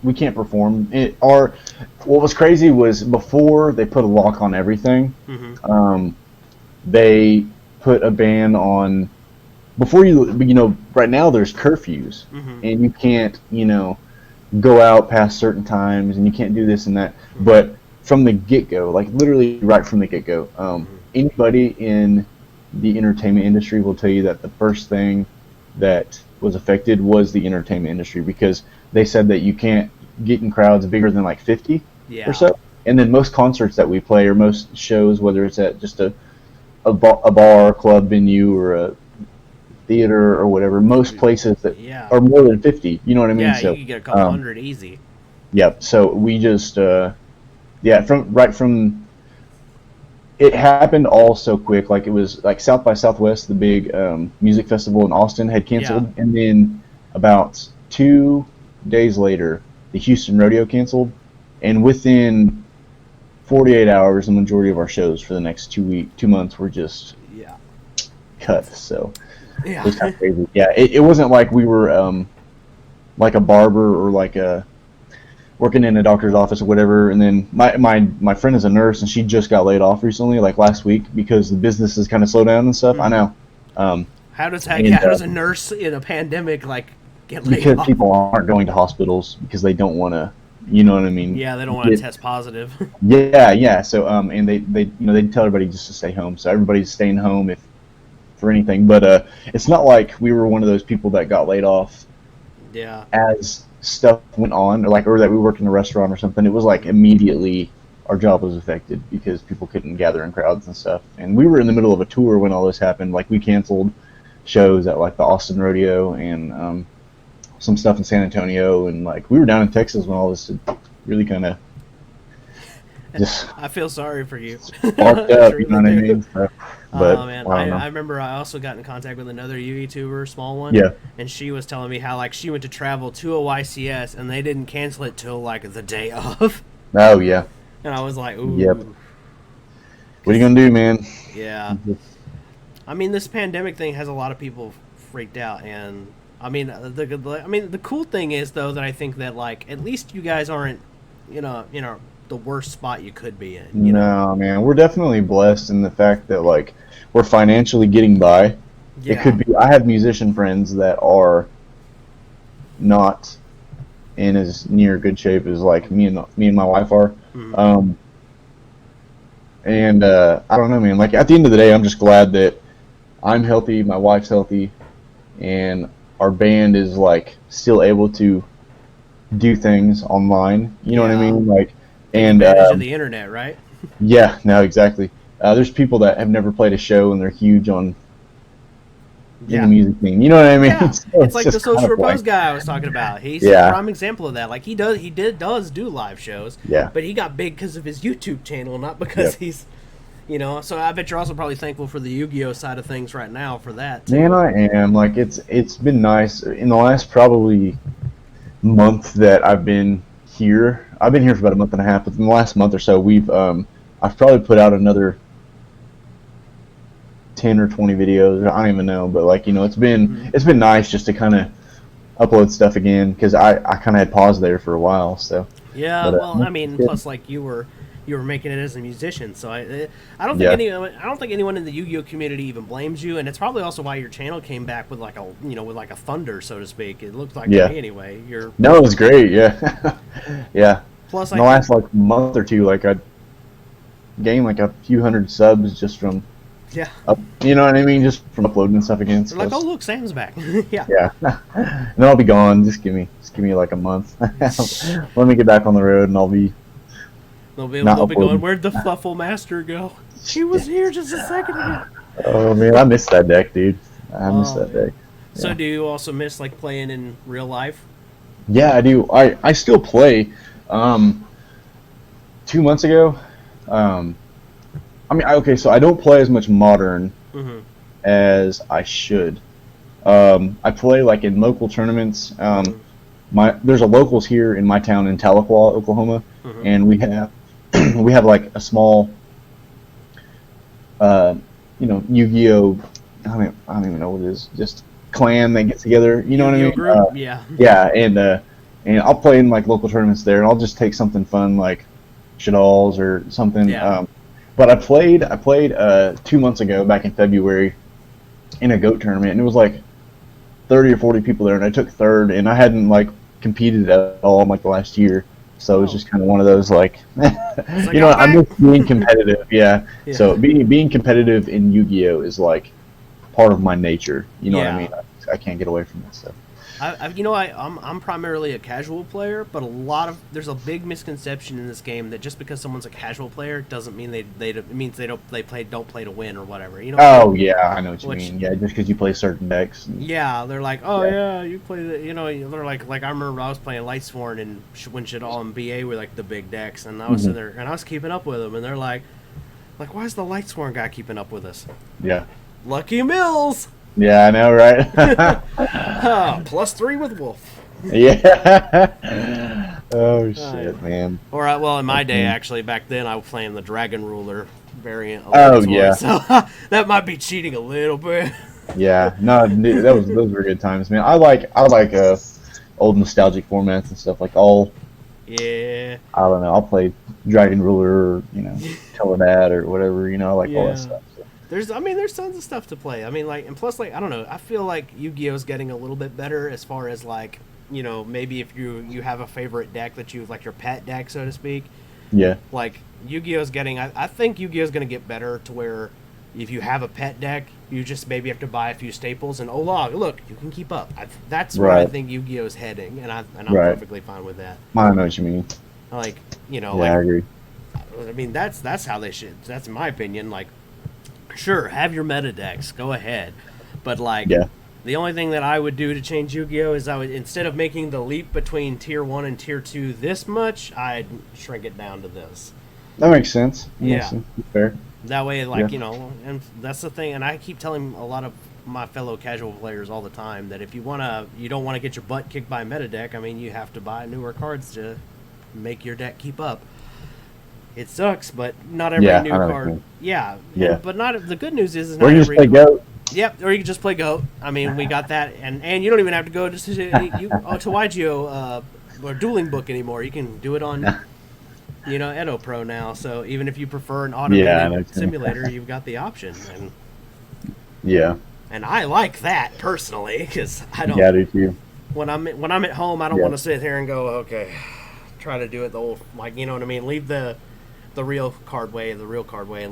we can't perform. What was crazy was before they put a lock on everything. Mm-hmm. They put a ban on before right now there's curfews, and you can't go out past certain times, and you can't do this and that. But from the get-go, like literally right from the get-go, anybody in the entertainment industry will tell you that the first thing that was affected was the entertainment industry, because they said that you can't get in crowds bigger than like 50 or so. And then most concerts that we play, or most shows, whether it's at just a bar, club venue, or a theater or whatever, most places that are more than 50, you know what I mean? Yeah, so you can get a couple hundred easy. Yep. So we just from it happened all so quick. Like it was like South by Southwest, the big music festival in Austin, had canceled, and then about 2 days later, the Houston rodeo canceled, and within 48 hours, the majority of our shows for the next 2 months were just cut. So. Yeah. It was kind of crazy. Yeah, it wasn't like we were like a barber or like working in a doctor's office or whatever. And then my friend is a nurse, and she just got laid off recently, like last week, because the business has kind of slowed down and stuff. Mm-hmm. I know. How does a nurse in a pandemic like get laid off? Because people aren't going to hospitals because they don't want to You know what I mean? Yeah, they don't want to test positive. Yeah, yeah. So and they tell everybody just to stay home. So everybody's staying home if for anything. But it's not like we were one of those people that got laid off Yeah. as stuff went on, or that we worked in a restaurant or something. It was like immediately our job was affected because people couldn't gather in crowds and stuff. And we were in the middle of a tour when all this happened. Like we canceled shows at like the Austin Rodeo and some stuff in San Antonio, and like we were down in Texas when all this really kind of just I feel sorry for you. sparked up. You know what I mean? So, but Oh man, I don't know. I remember I also got in contact with another YouTuber, small one. Yeah. And she was telling me how like she went to travel to a YCS and they didn't cancel it till like the day of. Oh yeah. And I was like, ooh. Yep. What are you gonna do, man? Yeah. I mean, this pandemic thing has a lot of people freaked out, and I mean, the cool thing is though that I think that like at least you guys aren't, the worst spot you could be in. You know? No, man, we're definitely blessed in the fact that like we're financially getting by. Yeah. It could be. I have musician friends that are not in as near good shape as like me and my wife are. Mhm. And I don't know, man. Like at the end of the day, I'm just glad that I'm healthy, my wife's healthy, and our band is like still able to do things online. You know what I Yeah. mean? Like, Take and advantage of the internet, right? yeah, no, exactly. There's people that have never played a show and they're huge on in Yeah. the music scene. You know what I mean? Yeah, So it's like the just social kind of repose like, guy I was talking about. He's a yeah, prime example of that. Like he does do live shows, yeah, but he got big because of his YouTube channel, not because yeah. he's, So I bet you're also probably thankful for the Yu-Gi-Oh side of things right now for that Man, too. I am. Like it's been nice in the last probably month that I've been here. I've been here for about a month and a half, but in the last month or so, I've probably put out another 10 or 20 videos. I don't even know, but like Mhm. it's been nice just to kind of upload stuff again because I kind of had paused there for a while. So, Yeah, but well, I it's mean, good. plus like you were making it as a musician, so Yeah, I don't think anyone in the Yu-Gi-Oh community even blames you, and it's probably also why your channel came back with like a thunder, so to speak. It looked like to yeah. me anyway. You're No, it was great. Yeah, yeah. plus In I the think last like month or two, like I gained like a few hundred subs just from yeah. you know what I mean, just from uploading stuff again. They're So like, oh look, Sam's back. Yeah. yeah, and then I'll be gone. Just give me like a month. Let me get back on the road, and I'll be not They'll be going, uploading. where'd the Fluffle Master go? He was here just a second ago. Oh man, I miss that deck, dude. I miss Oh that man. deck. So Yeah, do you also miss like playing in real life? yeah, I do. I still play. 2 months ago, um, okay, so I don't play as much modern Mm-hmm. as I should. I play like in local tournaments. Mm-hmm. There's a locals here in my town in Tahlequah, Oklahoma, Mm-hmm. and we have we have like a small, uh, Yu-Gi-Oh. I don't even know what it is. Just clan that gets together. You know what I Yu-Gi-Oh mean? group? Yeah. Yeah, and I'll play in like local tournaments there, and I'll just take something fun like Shaddolls or something. Yeah. But I played 2 months ago, back in February, in a goat tournament, and it was like 30 or 40 people there, and I took third, and I hadn't like competed at all in like the last year, so it was Oh. just kind of one of those like, It's like, I'm I back. miss being competitive. Yeah. Yeah. So being competitive in Yu-Gi-Oh is like part of my nature. You know what I Yeah. mean? I can't get away from that stuff. I'm primarily a casual player, but there's a big misconception in this game that just because someone's a casual player doesn't mean it means don't play to win or whatever. You know what I Oh mean? yeah, I know what you Which mean. Yeah, just because you play certain decks. yeah, they're like, oh Yeah. yeah, you play the, they're like I remember I was playing Lightsworn and when Shadal and BA were like the big decks, and I was Mhm. sitting there and I was keeping up with them, and they're like, why is the Lightsworn guy keeping up with us? Yeah. Lucky Mills, Yeah, I know, right? +3 with Wolf. Yeah. Oh Yeah. shit, man. Or well, in my day, Okay. actually, back then I was playing the Dragon Ruler variant. Oh, Lightsworn, yeah. so that might be cheating a little bit. Yeah. No, dude, those were good times, man. I like old nostalgic formats and stuff. Like Yeah, I don't know. I'll play Dragon Ruler, or, Teledad or whatever. I like all yeah. that stuff. So. There's tons of stuff to play. I mean, like, and plus, like, I don't know. I feel like Yu-Gi-Oh is getting a little bit better as far as like you know, maybe if you have a favorite deck that you like, your pet deck, so to speak. Yeah. Like Yu-Gi-Oh's getting, I think Yu-Gi-Oh's going to get better to where if you have a pet deck, you just maybe have to buy a few staples and look, you can keep up. That's where I Right. think Yu-Gi-Oh's heading, and I'm Right. perfectly fine with that. I know what you mean. Like, you know, Yeah, like I agree. I mean that's how they should. That's my opinion. Like, sure, have your meta decks, go ahead, but like. Yeah. The only thing that I would do to change Yu-Gi-Oh is I would, instead of making the leap between tier 1 and tier 2 this much, I'd shrink it down to this. That makes sense. That Yeah. makes sense. Fair. That way, like, Yeah. you know, and that's the thing, and I keep telling a lot of my fellow casual players all the time that if you don't want to get your butt kicked by a meta deck, I mean, you have to buy newer cards to make your deck keep up. It sucks, but not every Yeah, new I know what you card. mean. Yeah, Yeah. but not the good news is Or not you just every play Goat. Yep, or you can just play Goat. I mean, we got that, and you don't even have to go to YGO or Dueling Book anymore. You can do it on, you know, Edo Pro now. So even if you prefer an Yeah, I know automated what you mean. simulator, you've got the option, Yeah. and I like that personally because I don't. Yeah, I do too. When I'm at home, I don't Yeah. want to sit here and go, okay, try to do it the old, like, you know what I mean. Leave the real card way, and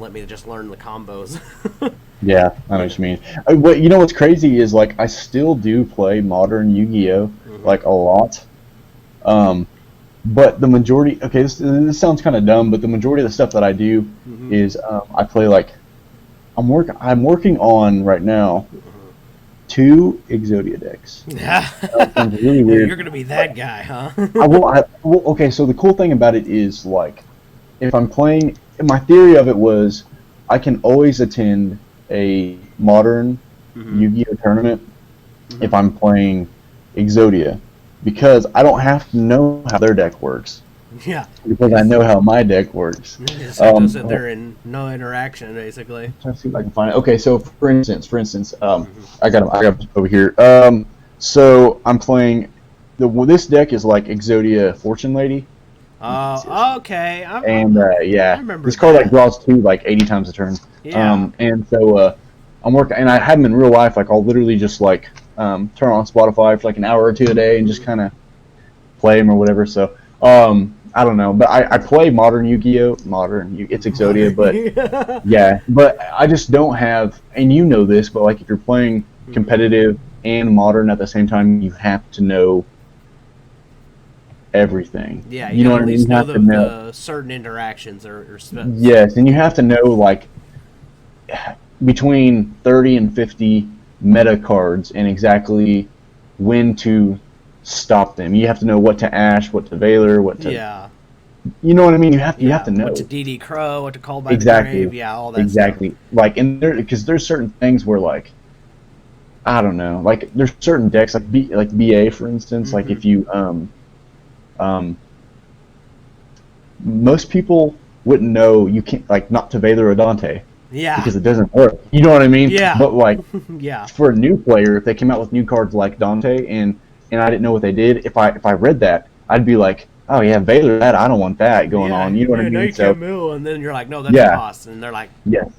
let me just learn the combos. Yeah, I know what you mean. What you know what's crazy is like I still do play modern Yu-Gi-Oh like a lot. But the majority, okay, this sounds kind of dumb, but the majority of the stuff that I do is I play like I'm working on right now 2 Exodia decks. Sounds really weird. You're gonna be that guy, huh? Okay, so the cool thing about it is like if I'm playing, my theory of it was I can always attend a modern Yu-Gi-Oh tournament if I'm playing Exodia because I don't have to know how their deck works. Yeah. Because I know how my deck works. You just have to sit there and no interaction, basically. Trying to see if I can find it. Okay, so for instance, I got it over here. So I'm playing this deck is like Exodia Fortune Lady. Okay. Yeah, I remember this card that. like draws 2 like 80 times a turn. Yeah. And so I'm working, and I have them in real life. Like I'll literally just like turn on Spotify for like an hour or 2 a day and just kind of play them or whatever. So I don't know, but I play modern Yu-Gi-Oh. It's Exodia, but yeah, but I just don't have, and you know this, but like if you're playing competitive and modern at the same time, you have to know everything. Yeah, you know what I at mean. least You have to know the certain interactions or yes, and you have to know like between 30 and 50 meta cards and exactly when to stop them. You have to know what to Ash, what to Valor, what to you know what I mean. You have to know what to DD Crow, what to call by exactly the grave, all that exactly stuff. like and because there's certain things where like I don't know, like there's certain decks like BA for instance, like if you most people wouldn't know you can't like not to Valor or Dante. Yeah. Because it doesn't work. You know what I mean? Yeah. But like yeah. for a new player, if they came out with new cards like Dante and I didn't know what they did, if I read that, I'd be like, oh yeah, Valor that, I don't want that going on. You know what I mean? No, you so, can't mill, and then you're like, no, that's a cost, and they're like, yes,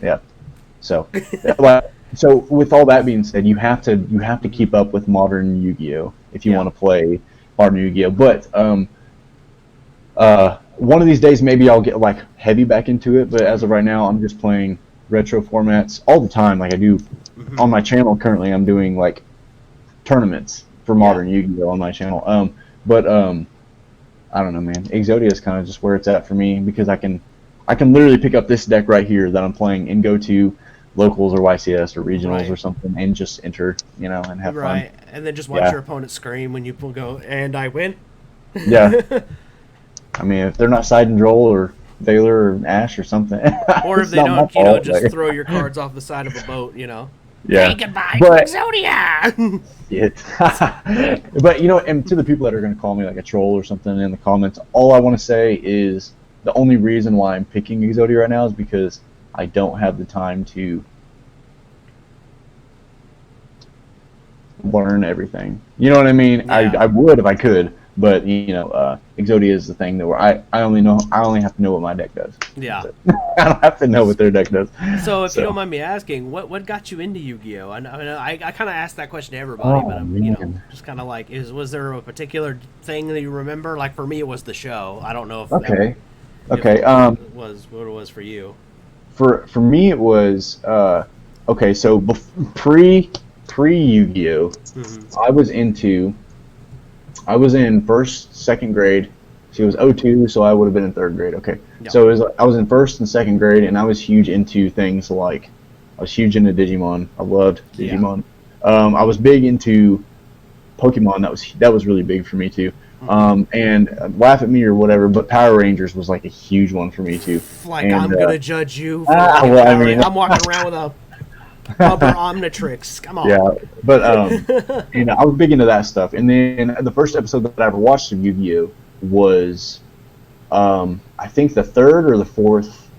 yeah. So, so with all that being said, you have to keep up with modern Yu-Gi-Oh if you want to play modern Yu-Gi-Oh. But one of these days maybe I'll get like heavy back into it. But as of right now, I'm just playing retro formats all the time. Like I do on my channel currently, I'm doing like tournaments for modern Yu-Gi-Oh on my channel. I don't know, man. Exodia is kind of just where it's at for me because I can literally pick up this deck right here that I'm playing and go to locals or YCS or regionals or something and just enter, you know, and have fun. And then just watch your opponent scream when you go, and I win. Yeah. I mean, if they're not Side and Droll or Valor or Ash or something. Or if they don't, you know, just throw your cards off the side of a boat, you know. Yeah. Say goodbye to Exodia! Yeah. But, you know, and to the people that are going to call me like a troll or something in the comments, all I want to say is the only reason why I'm picking Exodia right now is because I don't have the time to learn everything. You know what I mean? I would if I could, But Exodia is the thing that where I only have to know what my deck does. Yeah. I don't have to know what their deck does. So, if you don't mind me asking, what got you into Yu-Gi-Oh? I kind of asked that question to everybody, but Man. just kind of like, was there a particular thing that you remember? Like for me, it was the show. I don't know if Okay. if Okay. it was what it was for you. For me it was okay. So pre Yu-Gi-Oh, Mm-hmm. I was in first, second grade. She was '02, so I would have been in third grade. Okay, Yeah. so I was in first and second grade, and I was huge into things like I was huge into Digimon. I loved Yeah. Digimon. I was big into Pokemon. That was really big for me too. Mm-hmm. And laugh at me or whatever, but Power Rangers was like a huge one for me too. Like And I'm gonna judge you for liking well, I Power mean, Rangers. I'm walking around with a rubber Omnitrix. Come yeah, on. but I was big into that stuff. And then the first episode that I ever watched of Yu-Gi-Oh was I think the third or the fourth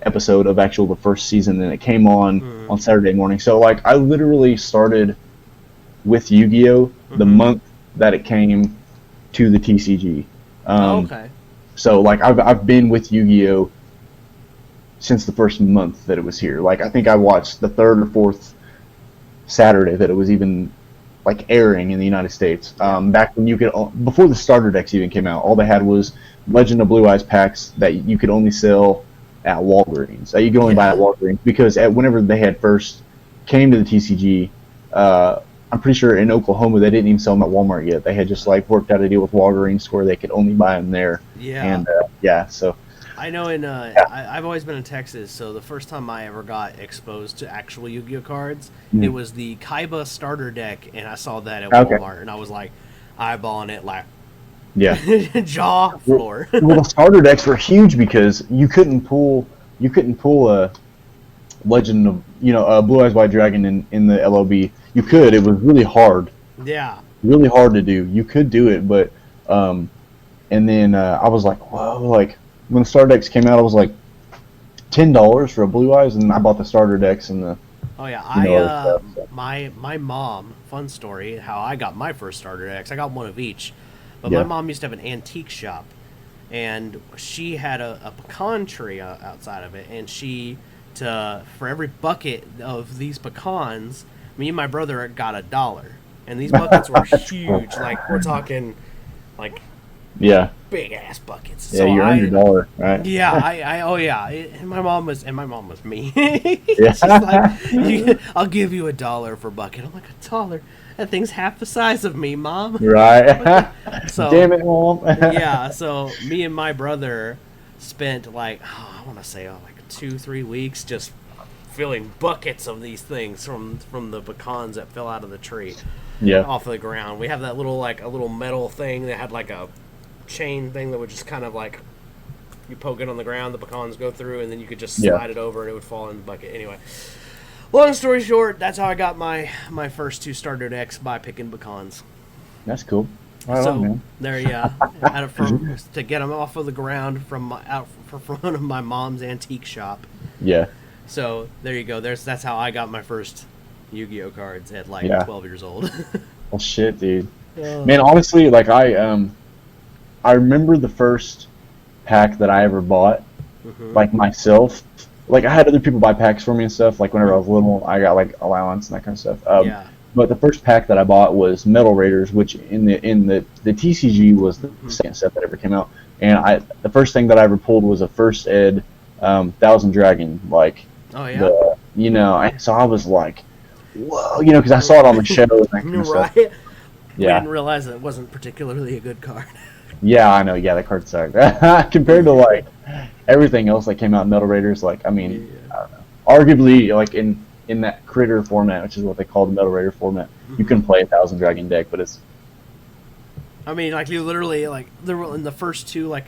episode of the first season, and it came on Saturday morning. So like I literally started with Yu-Gi-Oh the month that it came to the TCG. Okay. So like I've been with Yu-Gi-Oh since the first month that it was here. Like I think I watched the third or fourth Saturday that it was even like airing in the United States. Back when you could, before the starter decks even came out, all they had was Legend of Blue Eyes packs that you could only sell at Walgreens. That you could only buy at Walgreens because whenever they had first came to the TCG, I'm pretty sure in Oklahoma they didn't even sell them at Walmart yet. They had just like worked out a deal with Walgreens where they could only buy them there. Yeah. And so I know I've always been in Texas, so the first time I ever got exposed to actual Yu-Gi-Oh cards, it was the Kaiba starter deck, and I saw that at Walmart, and I was like eyeballing it like jaw floor. Well, the starter decks were huge because you couldn't pull a Legend of Blue Eyes White Dragon in the LOB. You could. It was really hard. Yeah. Really hard to do. You could do it, but and then I was like, whoa! Like when the starter decks came out, I was like $10 for a Blue Eyes, and I bought the starter decks and the. Oh yeah, stuff, so. my mom. Fun story. How I got my first starter decks. I got one of each, but Yeah. my mom used to have an antique shop, and she had a pecan tree outside of it, and for every bucket of these pecans, me and my brother got $1, and these buckets were huge. Like we're talking, like Yeah. big ass buckets. Yeah, So you're under $1, right? Yeah, oh yeah, and my mom was me. Yeah. She's like, I'll give you $1 for a bucket. I'm like, $1? That thing's half the size of me, Mom. Right. So Damn it, Mom. yeah, so me and my brother spent like I want to say like 2-3 weeks just filling buckets of these things from the pecans that fell out of the tree. Yeah. Off the ground. We have that little a little metal thing that had like a chain thing that would just kind of like you poke it on the ground, the pecans go through, and then you could just slide it over and it would fall in the bucket. Anyway, long story short, that's how I got my first 2 starter decks, by picking pecans. That's cool. Right So on, man. there, to get them off of the ground from front of my mom's antique shop. Yeah. So there you go. That's how I got my first Yu-Gi-Oh cards at 12 years old. Well, shit, dude. Man, honestly, like I remember the first pack that I ever bought, like myself. Like I had other people buy packs for me and stuff. Like whenever I was little, I got like allowance and that kind of stuff. Yeah. But the first pack that I bought was Metal Raiders, which in the TCG was the second set that ever came out. And the first thing that I ever pulled was a first ed Thousand Dragon. Like, oh yeah. So I was like, whoa, because I saw it on the show and that kind of stuff. Right. Yeah. We didn't realize that it wasn't particularly a good card. Yeah, I know. Yeah, that card sucked. Compared to like everything else that came out in Metal Raiders, like I mean, I don't know. Arguably, like in that critter format, which is what they call the Metal Raider format, you can play a Thousand Dragon deck, but it's. I mean, like you literally there were in the first 2 like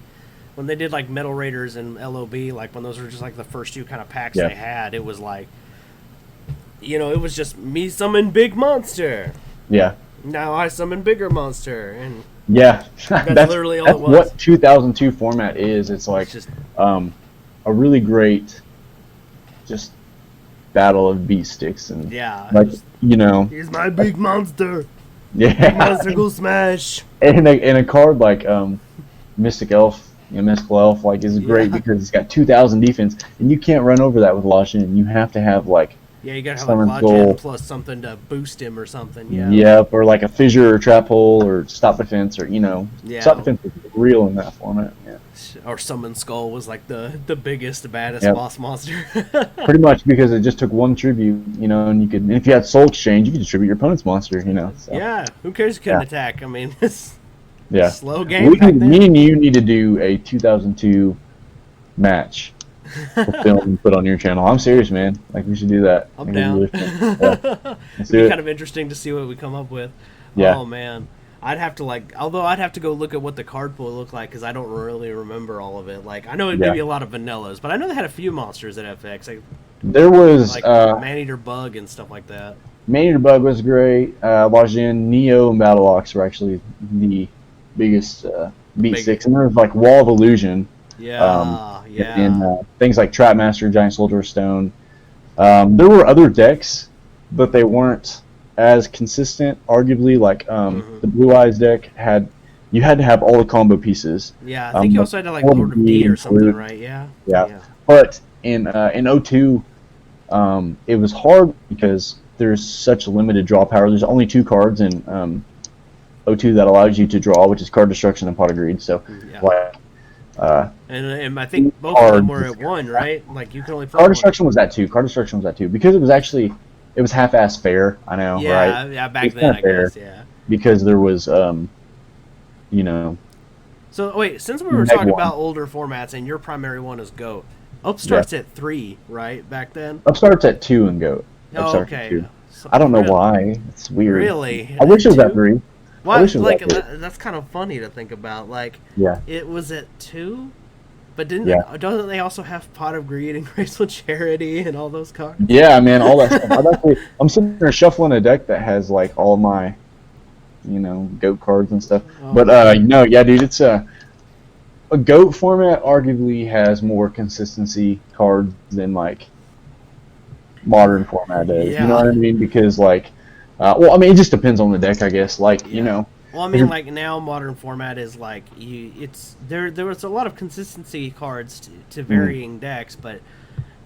when they did like Metal Raiders and LOB, like when those were just like the first 2 kind of packs they had, it was like, it was just me summon big monster. Yeah. Now I summon bigger monster, and yeah, that's literally all it was. What 2002 format is. It's like just a really great, just battle of beat sticks and yeah, like here's my big monster. Monster Yeah. Go Smash. And a card like Mystic Elf, Mystical Elf, like is great Yeah. because it's got 2,000 defense, and you can't run over that with Loshin. You have to have like Yeah, you gotta have like Summon Lodgin Skull, plus something to boost him or something. Yeah. yep, or like a fissure or trap hole or stop defense or stop Yeah. defense is real in that format. Yeah, Or Summon Skull was like the biggest, baddest yep, boss monster. pretty much because it just took one tribute, and you could, and if you had Soul Exchange, you could distribute your opponent's monster, So Yeah, who cares? You couldn't yeah, attack. I mean, it's yeah. slow game back Me then. and you need to do a 2002 match to film and put on your channel. I'm serious, man. Like we should do that. I I'm think it'd be down. really fun. Yeah, let's It'd do be it. kind of interesting to see what we come up with. Yeah, Oh man, I'd have to although I'd have to go look at what the card pool looked like because I don't really remember all of it. Like I know it may yeah. be a lot of vanillas, but I know they had a few monsters at FX, There was like Maneater Bug and stuff like that. Maynard Bug was great. Lajin, Neo, and Battleox were actually the biggest beat Big. sticks, and there was like Wall of Illusion. Yeah, yeah. And things like Trapmaster, Giant Soldier of Stone. There were other decks, but they weren't as consistent. Arguably, like the Blue Eyes deck you had to have all the combo pieces. Yeah, I think you also had to like Lord Lord of of D D or something, include- right? Yeah. Yeah. But in '02, it was hard because there's such limited draw power. There's only 2 cards in '02 that allows you to draw, which is Card Destruction and Pot of Greed. So, Yeah. like, And I think both of them were at 1, right? Like you can only play Card one. Destruction was at 2. Card Destruction was at 2 because it was half-ass fair. I know, Yeah, right? yeah. Back It's then, not I fair. guess. Yeah. Because there was, you know, So wait, since we were Meg talking one. about older formats and your primary one is Goat, Up starts at 3, right? Back then. Upstart's at 2 and Goat. Oh, Upstart's at okay. 2. So, I don't know why. It's weird. Really? I wish it was at 2? 3. Why? I wish it was Like at 3. that's kind of funny to think about. Like Yeah. it was at 2, but didn't Yeah. doesn't they also have Pot of Greed and Graceful Charity and all those cards? Yeah, man, all that stuff. I'm sitting there shuffling a deck that has like all my, goat cards and stuff. Oh, But no, yeah, dude, it's a goat format. Arguably has more consistency cards than like modern format does. Yeah. You know what I mean? Because like, it just depends on the deck, I guess. Like, Well, I mean, like now, modern format is like there was a lot of consistency cards to varying decks, but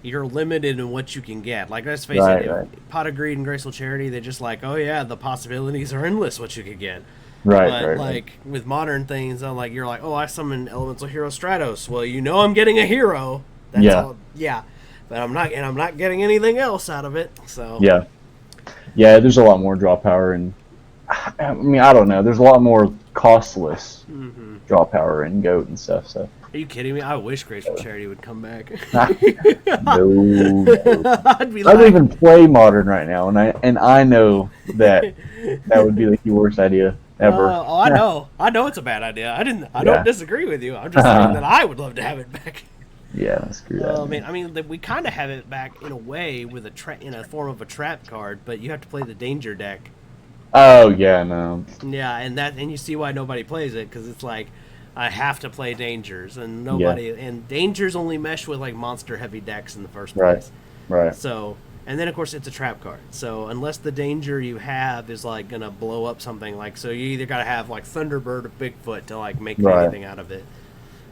you're limited in what you can get. Like let's face Right, it, right. Pot of Greed and Graceful Charity, they're just like, oh yeah, the possibilities are endless. What you could get. right, But right, like with modern things, like you're like, oh, I summon Elemental Hero Stratos. Well, I'm getting a hero. That's Yeah. all. Yeah, but I'm not getting anything else out of it. So yeah, yeah. There's a lot more draw power, and I mean, I don't know. There's a lot more costless hmm draw power in goat and stuff. So. Are you kidding me? I wish Graceful Charity would come back. No. I'd be I don't like, even play modern right now, and I know that would be like the worst idea ever. I know it's a bad idea. I Yeah. don't disagree with you. I'm just saying that I would love to have it back. Yeah, screw that. I mean, we kind of have it back in a way with in a form of a trap card, but you have to play the danger deck. Oh yeah, no. Yeah, and you see why nobody plays it because it's like I have to play dangers, and nobody and dangers only mesh with like monster heavy decks in the first place. Right. So, and then of course it's a trap card. So unless the danger you have is like gonna blow up something, like so you either gotta have like Thunderbird or Bigfoot to like make Right. anything out of it.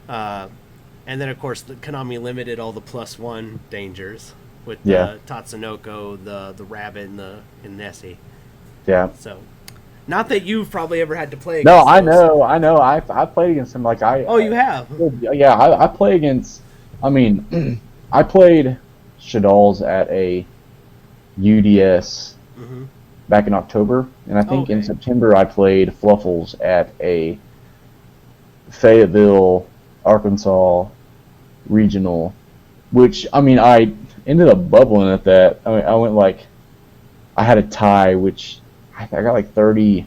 And then of course the Konami limited all the +1 dangers with the Tatsunoko, the rabbit, and Nessie. Yeah. So, not that you've probably ever had to play. No, Against I those. know. I played against him. Like I. Oh, you have. Yeah, I play against. I mean, I played Shadal's at a UDS hmm back in October, and I think in Okay. September I played Fluffles at a Fayetteville, Arkansas regional, which I mean I ended up bubbling at that. I mean, I went like I had a tie, which I got like 30.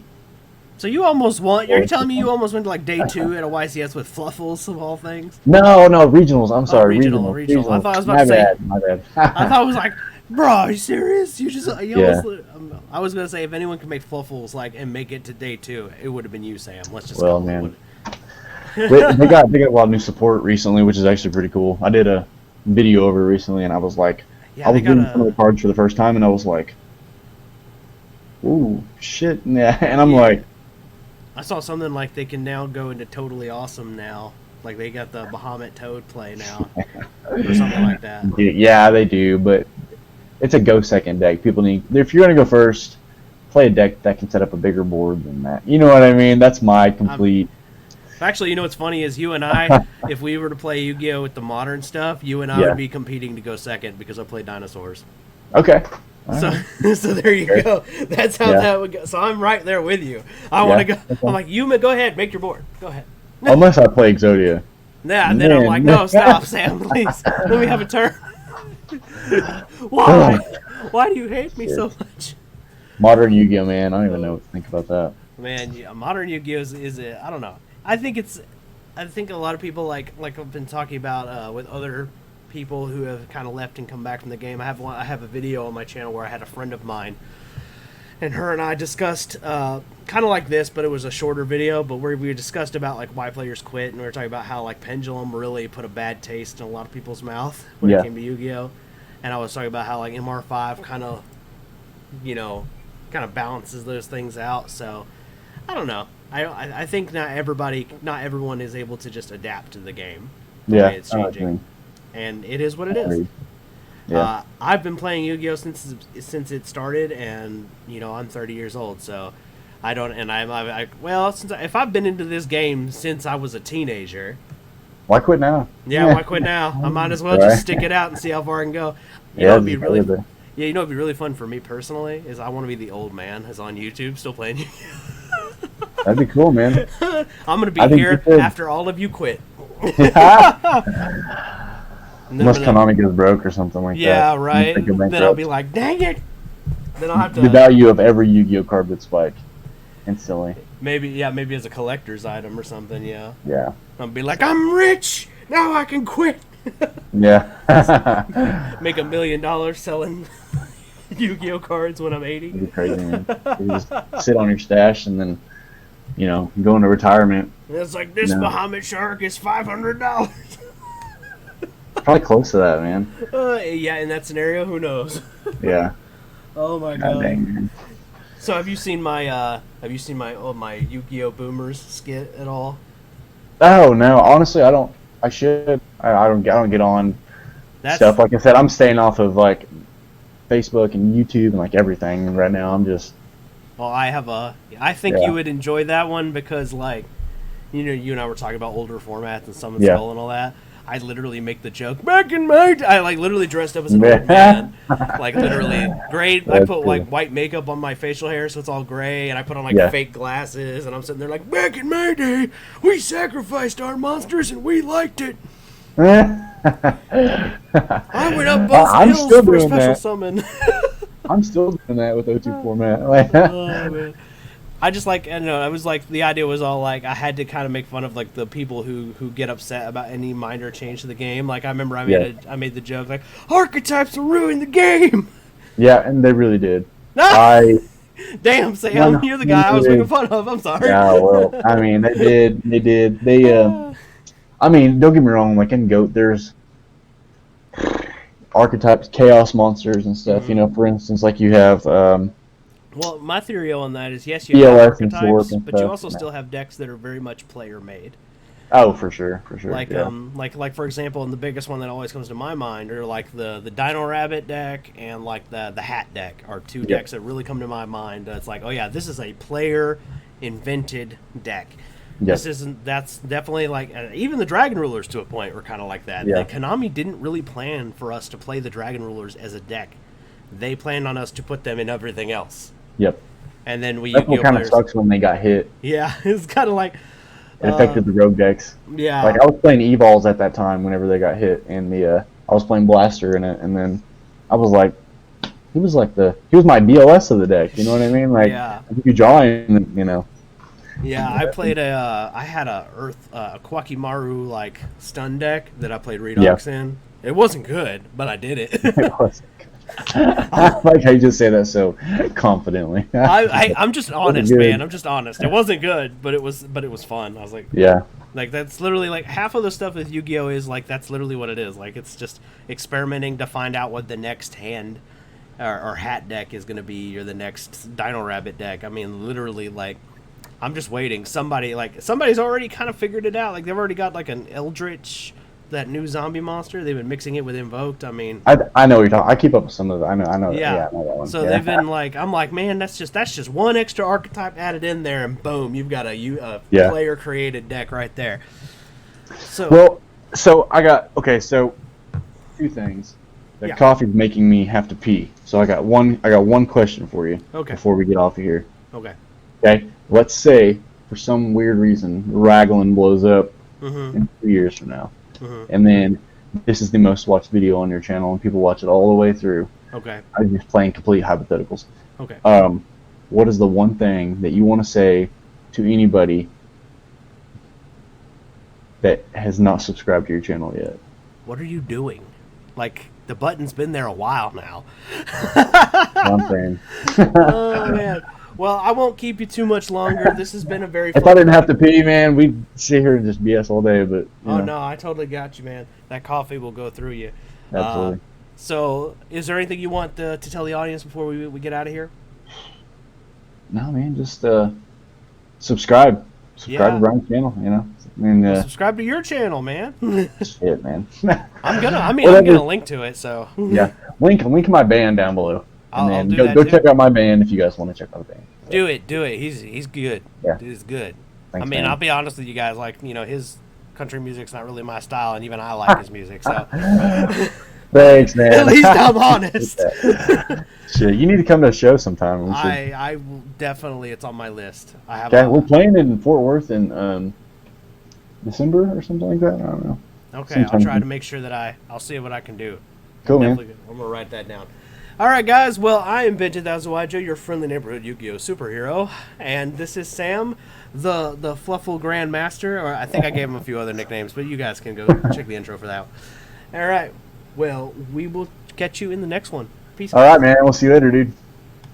So you almost won. You're telling me you almost went to like day 2 at a YCS with Fluffles of all things? No, regionals. I'm sorry, regional. regionals. I thought I was about my to say- bad, my bad. I thought it was like, bro, are you serious? You just Yeah. almost. I was gonna say if anyone could make Fluffles like and make it to day 2, it would have been you, Sam. Let's just Well, call man. it. they got a lot of new support recently, which is actually pretty cool. I did a video over recently, and I was like, Yeah, I they was got doing some of the cards for the first time, and I was like, ooh, shit, yeah. And I'm Yeah. like, I saw something like they can now go into totally awesome now. Like they got the Bahamut Toad play now, or something like that. yeah, they do, but it's a go second deck. People need, if you're gonna go first, play a deck that can set up a bigger board than that. You know what I mean? That's my complete. Actually, you know what's funny is you and I, if we were to play Yu-Gi-Oh with the modern stuff, you and I Yeah. would be competing to go second because I play dinosaurs. Okay. All So, right. so there you Okay. go. That's how Yeah. that would go. So I'm right there with you. I want to Yeah. go. Okay. I'm like, Yuma, go ahead, make your board. Go ahead. Unless I play Exodia. Yeah, and then I'm Man. like, no, stop, Sam, please. Let me have a turn. Why? Why do you hate me so much? Modern Yu-Gi-Oh, man. I don't even know what to think about that. Man, yeah, modern Yu-Gi-Oh is I don't know. I think a lot of people like I've been talking about with other people who have kind of left and come back from the game. I have a video on my channel where I had a friend of mine, and her and I discussed kind of like this, but it was a shorter video. But where we discussed about like why players quit, and we were talking about how like Pendulum really put a bad taste in a lot of people's mouth when Yeah. it came to Yu-Gi-Oh. And I was talking about how like MR5 kind of, kind of balances those things out. So I don't know. I think not everyone is able to just adapt to the game. The Yeah. way it's I know what you changing, mean. and it is what it is. Agreed. Yeah. I've been playing Yu-Gi-Oh since it started, and I'm 30 years old, so I don't. And if I've been into this game since I was a teenager, Why quit now? yeah, why quit now? I might as well Right. just stick it out and see how far I can go. Yeah, It'd be just really. go there. Yeah, it'd be really fun for me personally. Is I want to be the old man who's on YouTube still playing. That'd be cool, man. I'm gonna be I think here you should. after all of you quit. And then Unless I'm gonna- Konami goes broke or something like that. Yeah, right. They go Then I'll bankrupt. be like, dang it. Then I'll have The to value of every Yu-Gi-Oh card would spike instantly. maybe as a collector's item or something. Yeah, Yeah. I'll be like, I'm rich now. I can quit. Yeah. Make $1 million selling Yu-Gi-Oh cards when I'm 80. It'd be crazy, man. You just sit on your stash and then, go into retirement. And it's like this No. Bahamut shark is $500. Probably close to that, man. Yeah, in that scenario, who knows? Yeah. Oh my God god. dang, man. So have you seen my my Yu-Gi-Oh Boomers skit at all? Oh no, honestly, I don't. I should. I don't get on stuff. Like I said, I'm staying off of like Facebook and YouTube and like everything. And right now, I'm just. Well, I think Yeah. you would enjoy that one because like, you and I were talking about older formats and Summon Yeah. Skull and all that. I literally make the joke back in my I like literally dressed up as an Yeah. old man, like literally gray. I That's put like cool. white makeup on my facial hair so it's all gray, and I put on like Yeah. fake glasses, and I'm sitting there like, back in my day, we sacrificed our monsters and we liked it. I went up both I'm hills still for a doing special that. summon. I'm still doing that with O2 format. Like, Oh, man. I just like, I don't know, I was like, the idea was all like, I had to kind of make fun of like the people who get upset about any minor change to the game. Like I remember I made the joke like, archetypes will ruin the game. yeah, and they really did. Ah! I Damn, Sam, No, you're the guy I was they making did. fun of. I'm sorry. Yeah, well, I mean, they did. They did. I mean, don't get me wrong. Like in GOAT, there's archetypes, chaos monsters, and stuff. For instance, like you have. Well, my theory on that is yes, you have ELS and Sword archetypes, and but you stuff, also yeah. still have decks that are very much player made. Oh, for sure. Like yeah. like for example, and the biggest one that always comes to my mind are like the Dino Rabbit deck and like the Hat deck are two Yeah. decks that really come to my mind. It's like, oh yeah, this is a player invented deck. Yeah. That's definitely like even the Dragon Rulers to a point were kind of like that. Yeah. The Konami didn't really plan for us to play the Dragon Rulers as a deck. They planned on us to put them in everything else. Yep. And then we That's what Yu-Gi-Oh kind of players. sucks when they got hit. Yeah, it's kind of like It affected the rogue decks. yeah. Like I was playing Evols at that time whenever they got hit, and I was playing Blaster in it, and then I was like, he was my BLS of the deck. You know what I mean? Like Yeah. if you draw him, Yeah, I played I had a Kwakimaru like stun deck that I played Redox in. It wasn't good, but I did it. It was. I like how you just say that so confidently. I'm just honest, good. man. I'm just honest. It wasn't good, but it was fun. I was like, Yeah. like that's literally like half of the stuff with Yu-Gi-Oh is like that's literally what it is. Like it's just experimenting to find out what the next hand or hat deck is going to be, or the next Dino Rabbit deck. I mean, literally, like, I'm just waiting. Somebody's already kind of figured it out. Like, they've already got like an Eldritch, that new zombie monster. They've been mixing it with Invoked. I mean, I know what you're talking. I keep up with some of it. I know. yeah. I know that one. So they've been like, I'm like, man, that's just one extra archetype added in there, and boom, you've got a player created deck right there. So I got so two things. The coffee's making me have to pee. So I got one question for you. Okay. Before we get off of here. Okay. Okay. Let's say for some weird reason Raglan blows up in 2 years from now. And then this is the most watched video on your channel, and people watch it all the way through. Okay. I'm just playing complete hypotheticals. Okay. What is the one thing that you want to say to anybody that has not subscribed to your channel yet? What are you doing? Like, the button's been there a while now. I'm saying. Oh, man. Well, I won't keep you too much longer. This has been a very fun If I didn't have to pee, man, we'd sit here and just BS all day. But no, I totally got you, man. That coffee will go through you. Absolutely. So, is there anything you want to tell the audience before we get out of here? No, man, just subscribe. Subscribe to Brian's channel, Well, subscribe to your channel, man. Shit, man. I'm gonna link to it. So yeah, link my band down below, and I'll then do that go too. check out my band if you guys want to check out the band. Do it. He's good. Yeah. He's good. Thanks, I mean, man. I'll be honest with you guys. Like, his country music's not really my style, and even I like his music. So Thanks, man. at least I'm honest. Shit, you need to come to a show sometime. I will definitely. It's on my list. I have. Okay, we're playing in Fort Worth in December or something like that. I don't know. Okay, sometime. I'll try to make sure that I'll see what I can do. Cool, man. I'm gonna write that down. All right, guys. Well, I am Benji Joe, your friendly neighborhood Yu-Gi-Oh superhero, and this is Sam, the Fluffle Grandmaster. Or I think I gave him a few other nicknames, but you guys can go check the intro for that. All right. Well, we will catch you in the next one. Peace. All right, man. We'll see you later, dude.